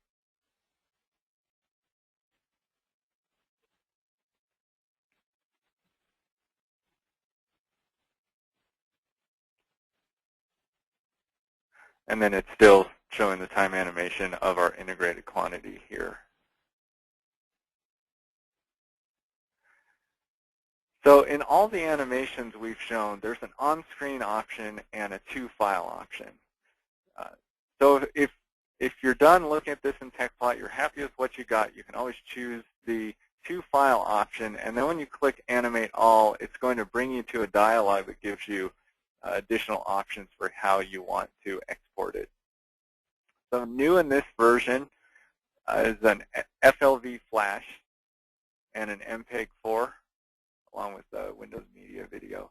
And then it's still showing the time animation of our integrated quantity here. So in all the animations we've shown, there's an on-screen option and a to-file option. So if you're done looking at this in Tecplot, you're happy with what you got, you can always choose the to-file option, and then when you click animate all, it's going to bring you to a dialog that gives you additional options for how you want to export it. So new in this version is an FLV flash and an MPEG-4, along with Windows Media Video.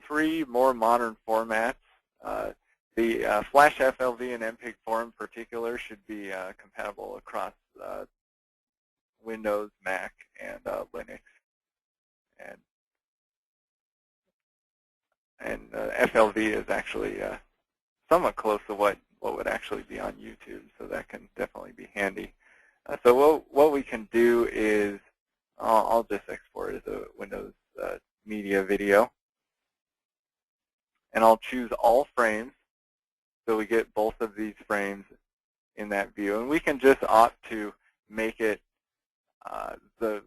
3 more modern formats. The Flash FLV and MPEG-4 in particular should be compatible across Windows, Mac, and Linux. And FLV is actually somewhat close to what would actually be on YouTube, so that can definitely be handy. So what we can do is, I'll just export it as a Windows Media Video. And I'll choose all frames, so we get both of these frames in that view. And we can just opt to make it the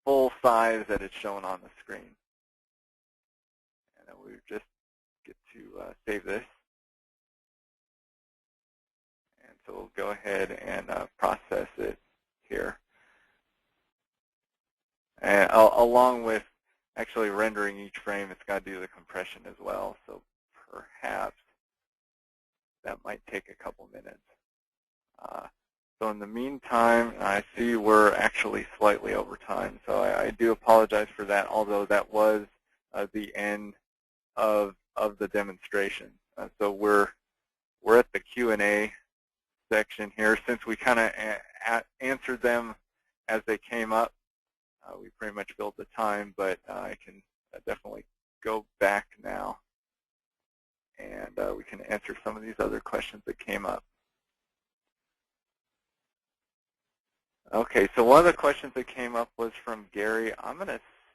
full size that it's shown on the screen. And then we just get to save this. And so we'll go ahead and process it here. And along with actually rendering each frame, it's got to do the compression as well. So perhaps that might take a couple minutes. So in the meantime, I see we're actually slightly over time. So I do apologize for that, although that was the end of the demonstration. So we're at the Q&A section here. Since we kind of answered them as they came up, we pretty much filled the time, but I can definitely go back now, and we can answer some of these other questions that came up. Okay, so one of the questions that came up was from Gary. I'm going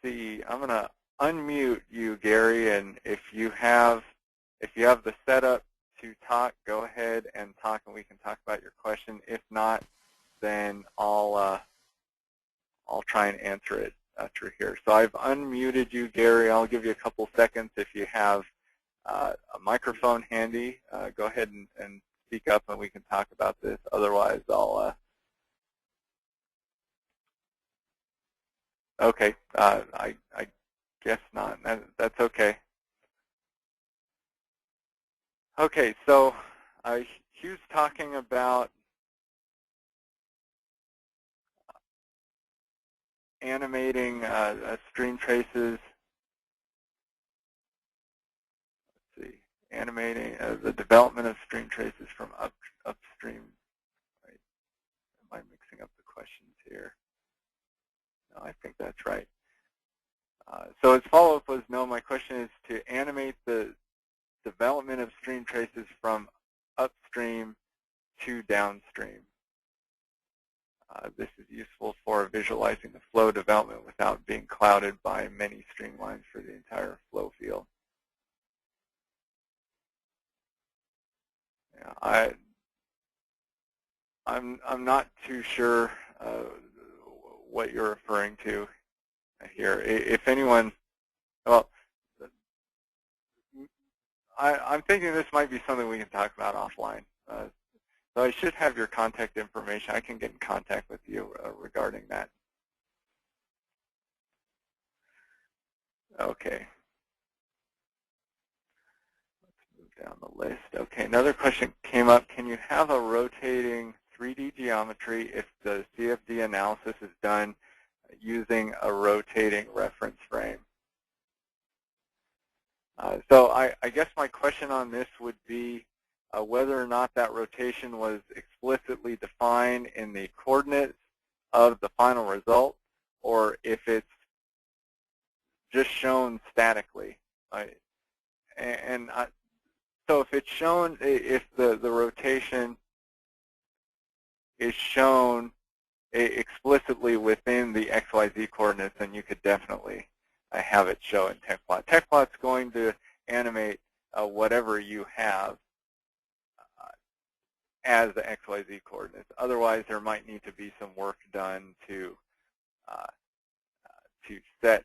to unmute you, Gary, and if you have the setup to talk, go ahead and talk, and we can talk about your question. If not, then I'll try and answer it through here. So I've unmuted you, Gary. I'll give you a couple seconds. If you have a microphone handy, go ahead and speak up, and we can talk about this. Otherwise, I'll. Okay, I guess not. That's okay. Okay, so Hugh's talking about animating stream traces. Let's see, animating the development of stream traces from upstream. Right? Am I mixing up the questions here? No, I think that's right. So his follow-up was, no, my question is to animate the development of stream traces from upstream to downstream. This is useful for visualizing the flow development without being clouded by many streamlines for the entire flow field. Yeah, I'm not too sure what you're referring to here. If anyone, well, I'm thinking this might be something we can talk about offline. So I should have your contact information. I can get in contact with you regarding that. Okay. Down the list. Okay, another question came up. Can you have a rotating 3D geometry if the CFD analysis is done using a rotating reference frame? So I guess my question on this would be whether or not that rotation was explicitly defined in the coordinates of the final result, or if it's just shown statically. So if it's shown, if the rotation is shown explicitly within the XYZ coordinates, then you could definitely have it show in Tecplot. Tecplot's going to animate whatever you have as the XYZ coordinates. Otherwise, there might need to be some work done to set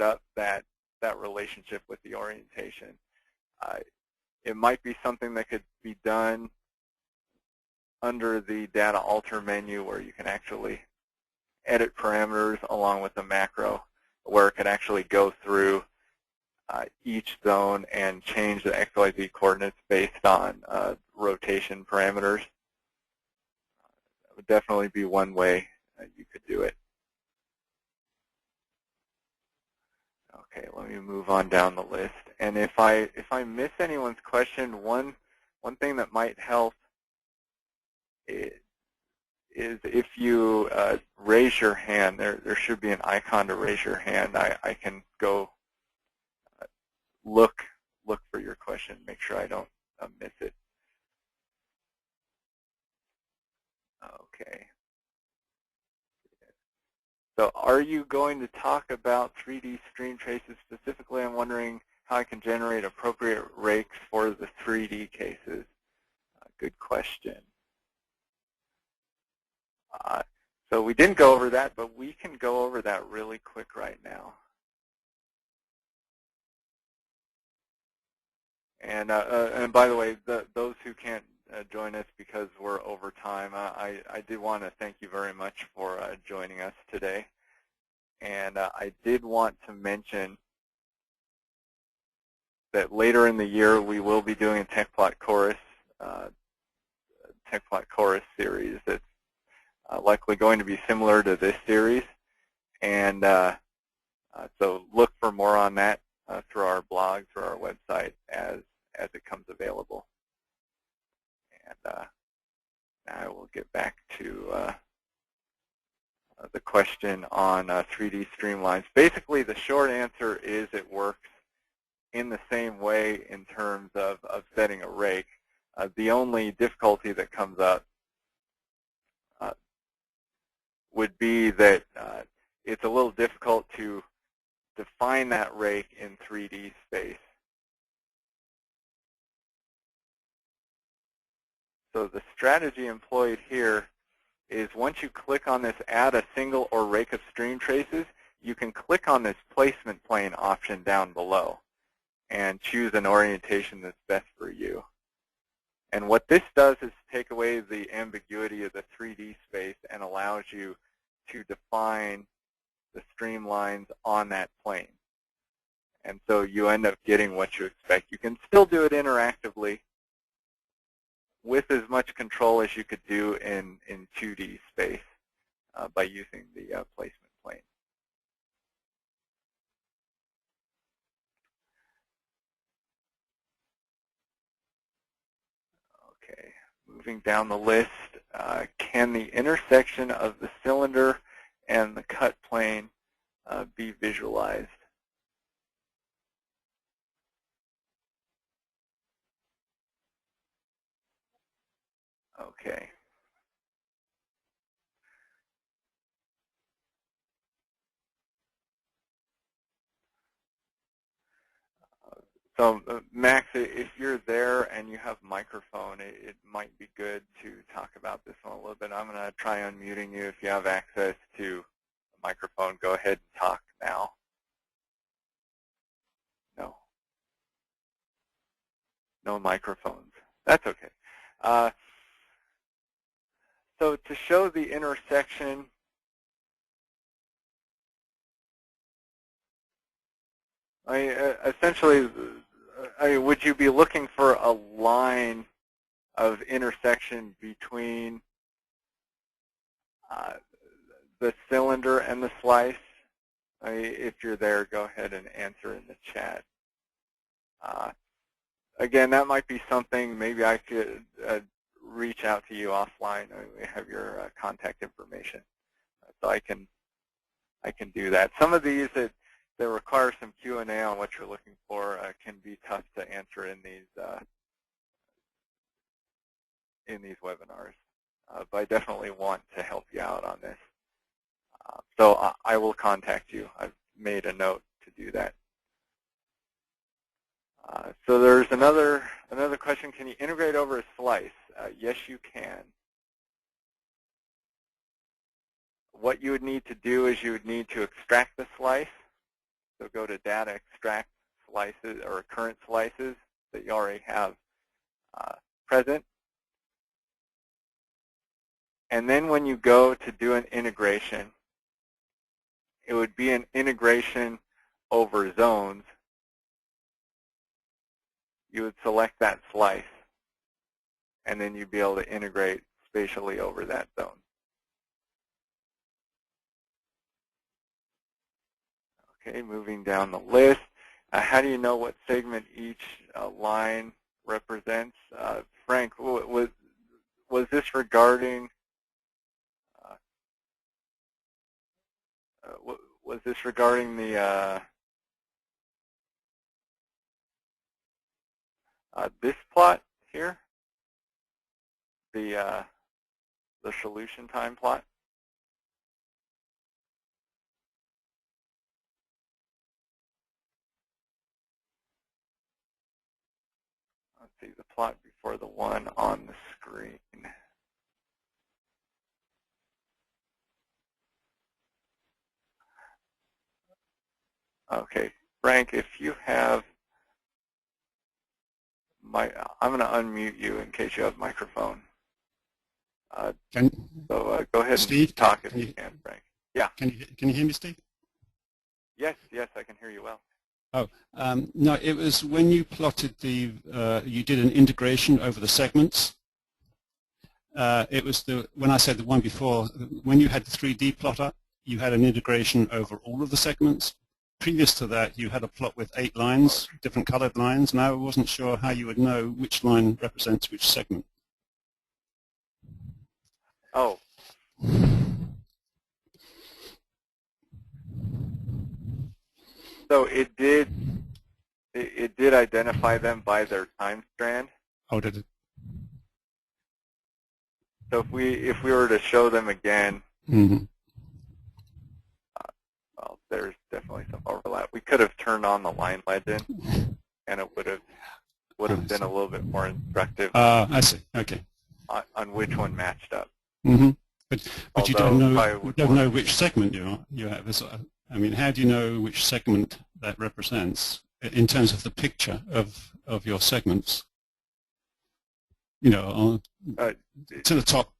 up that relationship with the orientation. It might be something that could be done under the data alter menu, where you can actually edit parameters along with the macro, where it could actually go through each zone and change the XYZ coordinates based on rotation parameters. That would definitely be one way you could do it. Okay, let me move on down the list. And if I miss anyone's question, one thing that might help is if you raise your hand. There should be an icon to raise your hand. I can go look for your question, make sure I don't miss it. Okay. So are you going to talk about 3D stream traces specifically? I'm wondering how I can generate appropriate rakes for the 3D cases. Good question. So we didn't go over that, but we can go over that really quick right now. And by the way, those who can't join us because we're over time, I did want to thank you very much for joining us today. And I did want to mention that later in the year we will be doing a Tecplot Chorus series that's likely going to be similar to this series. And so look for more on that through our blog, through our website as it comes available. And I will get back to the question on 3D streamlines. Basically, the short answer is it works in the same way in terms of setting a rake. The only difficulty that comes up would be that it's a little difficult to define that rake in 3D space. So the strategy employed here is once you click on this add a single or rake of stream traces, you can click on this placement plane option down below and choose an orientation that's best for you. And what this does is take away the ambiguity of the 3D space and allows you to define the streamlines on that plane. And so you end up getting what you expect. You can still do it interactively with as much control as you could do in 2D space by using the placement plane. Okay, moving down the list, can the intersection of the cylinder and the cut plane be visualized? Okay. So Max, if you're there and you have microphone, it might be good to talk about this one a little bit. I'm going to try unmuting you. If you have access to a microphone, go ahead and talk now. No. No microphones. That's okay. So to show the intersection, essentially would you be looking for a line of intersection between the cylinder and the slice? If you're there, go ahead and answer in the chat. Again, that might be something maybe I could reach out to you offline. We have your contact information, so I can do that. Some of these that require some Q&A on what you're looking for can be tough to answer in these webinars, but I definitely want to help you out on this. So I will contact you. I've made a note to do that. So there's another question. Can you integrate over a slice? Yes, you can. What you would need to do is you would need to extract the slice. So go to Data, Extract Slices or Current Slices that you already have present. And then when you go to do an integration, it would be an integration over zones. You would select that slice, and then you'd be able to integrate spatially over that zone. Okay, moving down the list. How do you know what segment each line represents? Frank, was this regarding the this plot here, the solution time plot? Let's see, the plot before the one on the screen. Okay, Frank, if you have I'm going to unmute you in case you have microphone. So go ahead Steve, and talk if you can, Frank. Yeah. Can you hear me, Steve? Yes, I can hear you well. Oh, no, it was when you plotted you did an integration over the segments. It was when I said the one before, when you had the 3D plotter, you had an integration over all of the segments. Previous to that, you had a plot with 8 lines, different colored lines, and I wasn't sure how you would know which line represents which segment. Oh. So it did identify them by their time strand. Oh, did it? So if we were to show them again, well, there's definitely some overlap. We could have turned on the line legend, and it would have been a little bit more instructive. I see. Okay. On which one matched up. But you don't know which segment you have. I mean, how do you know which segment that represents in terms of the picture of your segments? You know, to the top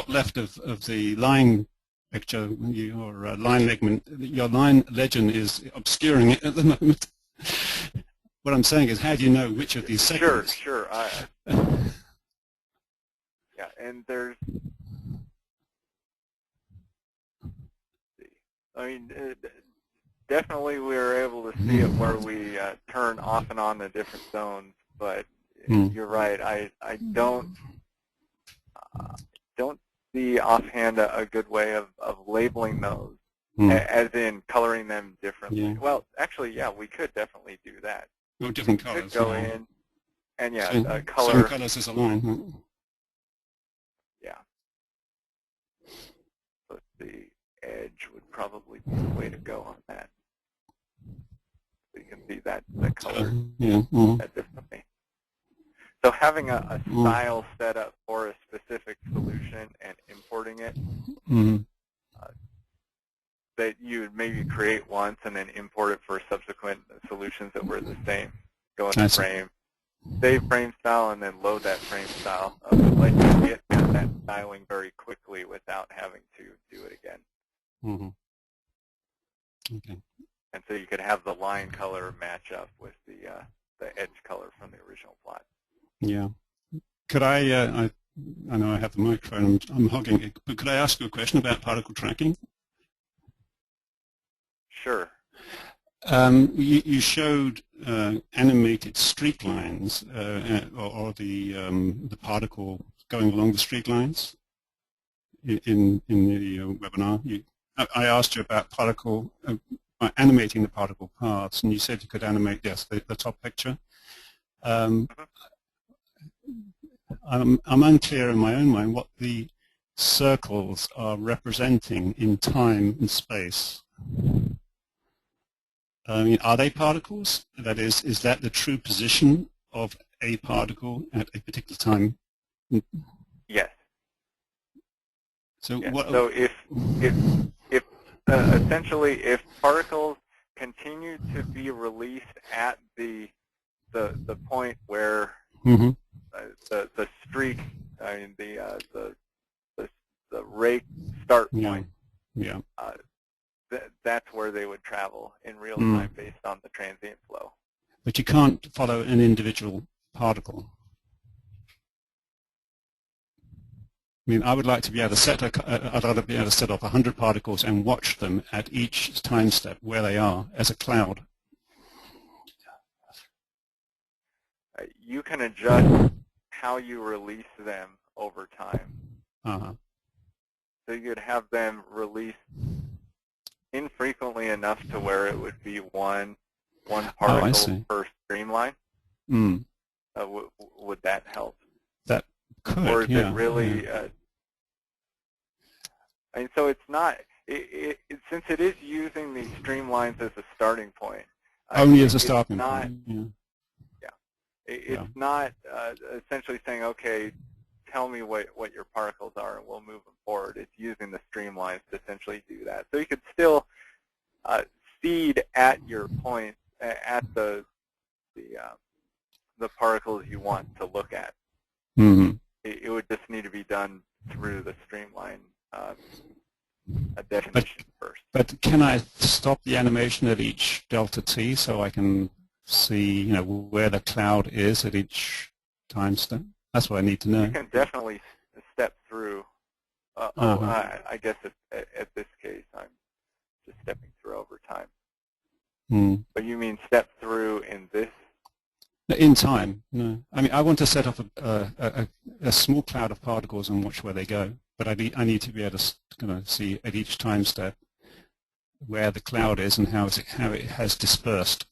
left of the line picture, your line legend is obscuring it at the moment. What I'm saying is, how do you know which of these segments? Sure. Yeah, and there's. I mean, definitely we were able to see it where we turn off and on the different zones, but you're right. I don't see offhand a good way of labeling those, as in coloring them differently. Yeah. Well, actually, yeah, we could definitely do that. Oh, different colors. Could go in, and yeah, so, color. Some colors as a line. Yeah. Let's see. Edge would probably be the way to go on that. So you can see that the color that differently. So having a style set up for a specific solution and importing it, that you would maybe create once and then import it for subsequent solutions that were the same. Go in the frame, save frame style, and then load that frame style. Let you get that styling very quickly without having to do it again. Okay. And so you could have the line color match up with the edge color from the original plot. Yeah. Could I know I have the microphone, I'm hogging it, but could I ask you a question about particle tracking? Sure. You showed animated streak lines, or the particle going along the streak lines in the webinar. I asked you about particle, animating the particle paths, and you said you could animate, yes, the top picture. I'm unclear in my own mind what the circles are representing in time and space. I mean, are they particles? That is that the true position of a particle at a particular time? Yes. So, yes. what? So if essentially if particles continue to be released at the point where the streak, I mean the rate start point. Yeah. That's where they would travel in real time based on the transient flow. But you can't follow an individual particle. I mean, I would like to be able to set I'd rather be able to set off 100 particles and watch them at each time step where they are as a cloud. You can adjust how you release them over time. So you'd have them released infrequently enough to where it would be one particle per streamline. Would that help? That could, or is it really? And so it's not. Since it is using these streamlines as a starting point. Only as a starting point. It's not essentially saying, okay, tell me what your particles are and we'll move them forward. It's using the streamlines to essentially do that. So you could still seed at your point, at the particles you want to look at. It would just need to be done through the streamline definition first. But can I stop the animation at each delta t so I can see, where the cloud is at each time step? That's what I need to know. You can definitely step through. I guess at this case, I'm just stepping through over time. But you mean step through in this? In time, no. I mean, I want to set up a small cloud of particles and watch where they go. But I need to be able to see at each time step where the cloud is and how it has dispersed.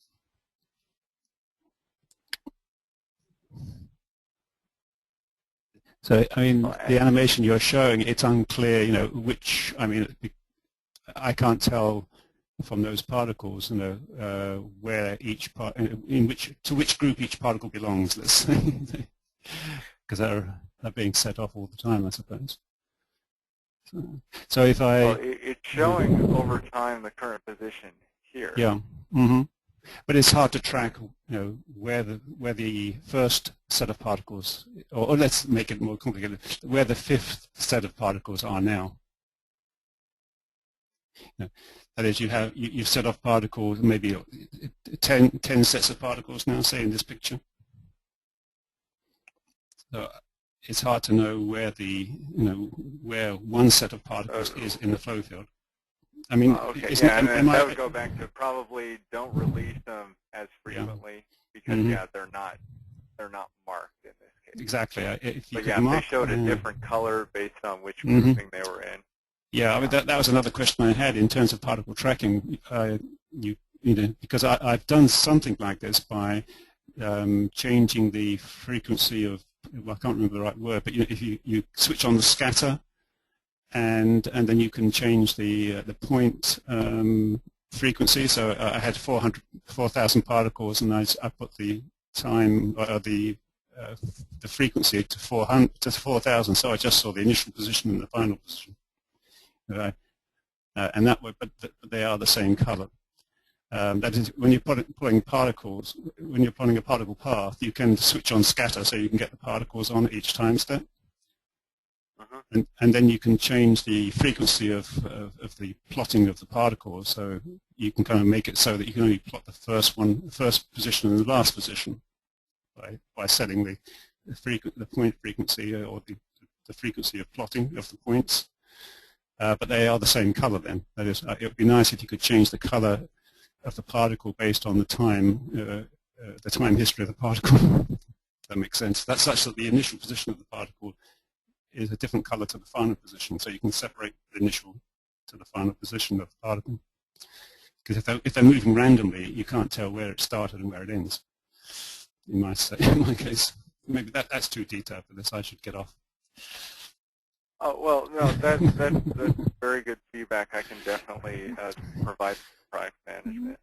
So, I mean, the animation you're showing, it's unclear, which, I mean, I can't tell from those particles, where each part, to which group each particle belongs, let's say, because they're being set off all the time, I suppose. So if I... Well, it's showing over time the current position here. Yeah. But it's hard to track, where the first set of particles, or let's make it more complicated, where the fifth set of particles are now. That is, you've set off particles, maybe 10 sets of particles now, say in this picture. So it's hard to know where where one set of particles is in the flow field. I mean, okay, yeah, and that would go back to probably don't release them as frequently because they're not marked in this case. Exactly. If they showed a different color based on which grouping they were in. Yeah, I mean that was another question I had in terms of particle tracking. Because I've done something like this by changing the frequency of, well, I can't remember the right word, but if you switch on the scatter. And then you can change the point frequency. So I had 4,000 particles, and I put the time the frequency to 4,000. So I just saw the initial position and the final position. And that way, but they are the same color. That is, when you're putting particles, when you're plotting a particle path, you can switch on scatter, so you can get the particles on at each time step. And then you can change the frequency of the plotting of the particles. So you can kind of make it so that you can only plot the first position and the last position by setting the point frequency or the frequency of plotting of the points. But they are the same color then. That is, it would be nice if you could change the color of the particle based on the time history of the particle. That makes sense. That's such that the initial position of the particle is a different color to the final position, so you can separate the initial to the final position of the particle. Because if they're moving randomly, you can't tell where it started and where it ends. In my case, maybe that's too detailed for this. I should get off. Oh well, no, that's very good feedback. I can definitely provide product management.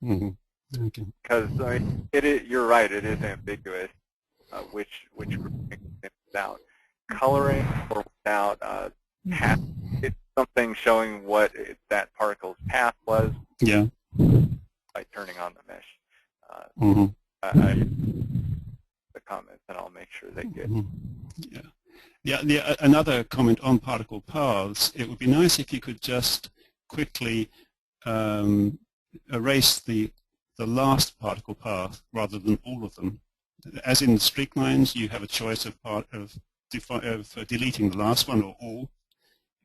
Mm-hmm. Okay. Because I mean, you're right. It is ambiguous which group it's out. Coloring or without path, it's something showing what that particle's path was. Yeah. By turning on the mesh. The comments, and I'll make sure they get. Yeah. Another comment on particle paths. It would be nice if you could just quickly erase the last particle path rather than all of them. As in Streaklines, you have a choice of deleting the last one or all.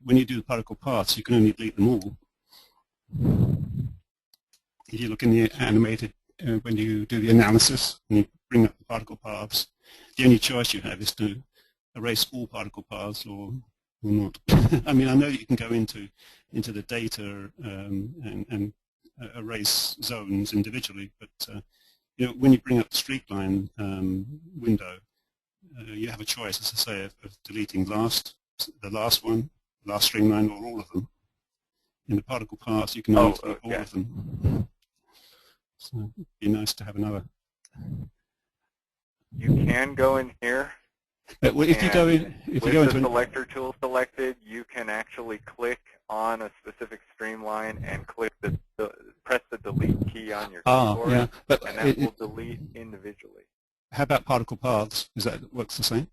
When you do the particle paths, you can only delete them all. If you look in the animated, when you do the analysis and you bring up the particle paths, the only choice you have is to erase all particle paths or not. I mean, I know you can go into the data and erase zones individually, but you know, when you bring up the Streakline window, you have a choice, as I say, of deleting the last one, last streamline, or all of them. In the particle paths, you can delete all of them. So it'd be nice to have another. You can go in here. Well, if you go in, with the selector tool selected, you can actually click on a specific streamline and press the delete key on your keyboard, yeah, but and that will delete individually. How about particle paths? Is that works the same?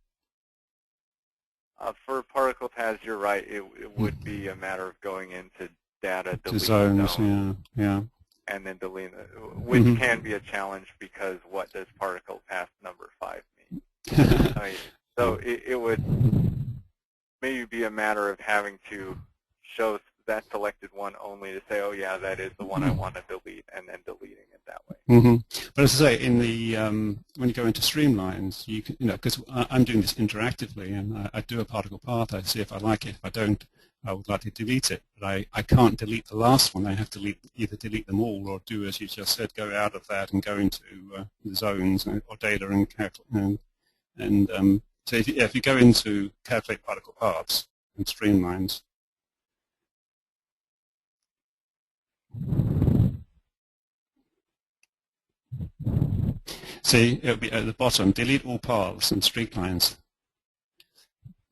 For particle paths, you're right. It would be a matter of going into data, delete zones, yeah, and then deleting it, which can be a challenge because what does particle path number 5 mean? I mean, so it would maybe be a matter of having to show that selected one only to say, oh yeah, that is the one I want to delete, and then deleting it that way. But as I say, in the when you go into Streamlines, you can, because I'm doing this interactively, and I do a particle path. I see if I like it. If I don't, I would like to delete it. But I can't delete the last one. I have to either delete them all or do as you just said, go out of that and go into the zones or data and so if you go into calculate particle paths and Streamlines. See, it will be at the bottom, delete all paths and Streaklines.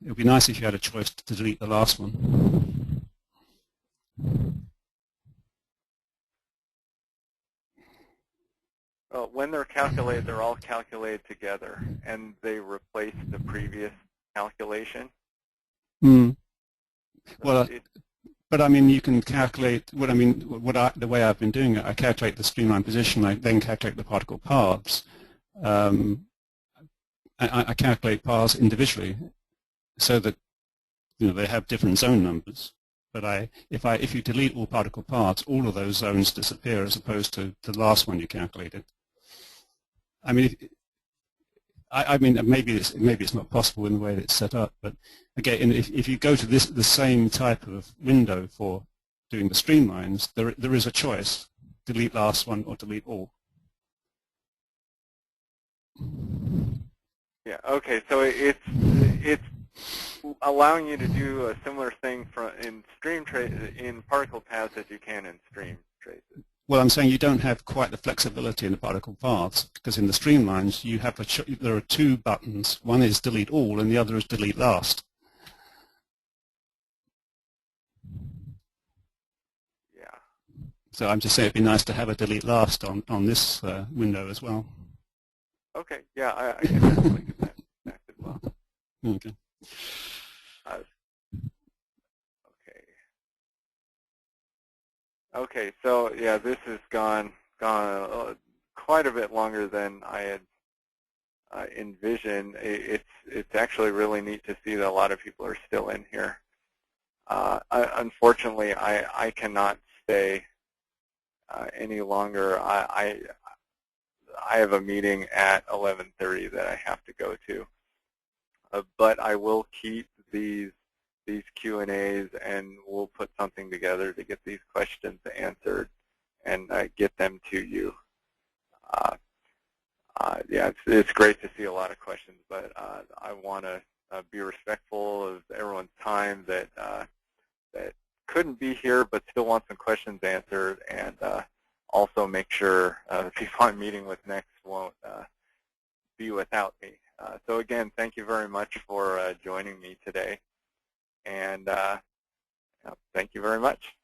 It would be nice if you had a choice to delete the last one. Well, when they're calculated, they're all calculated together, and they replace the previous calculation. Well, but I mean, you can calculate. The way I've been doing it, I calculate the streamline position. I then calculate the particle paths. I calculate paths individually, so that they have different zone numbers. But if you delete all particle paths, all of those zones disappear, as opposed to the last one you calculated. I mean, maybe it's not possible in the way that it's set up, but again, if you go to the same type of window for doing the streamlines, there is a choice: delete last one or delete all. Yeah. Okay. So it's allowing you to do a similar thing in particle paths as you can in stream traces. Well, I'm saying you don't have quite the flexibility in the particle paths, because in the streamlines you have there are two buttons. One is delete all, and the other is delete last. Yeah. So I'm just saying it'd be nice to have a delete last on this window as well. Okay. Yeah, I can definitely do that as well. Okay. Okay, so yeah, this has gone quite a bit longer than I had envisioned. It's actually really neat to see that a lot of people are still in here. Unfortunately, I cannot stay any longer. I have a meeting at 11:30 that I have to go to, but I will keep these Q&As, and we'll put something together to get these questions answered and get them to you. Yeah, it's great to see a lot of questions, but I want to be respectful of everyone's time that couldn't be here but still want some questions answered, and also make sure the people I'm meeting with next won't be without me. So again, thank you very much for joining me today, and thank you very much.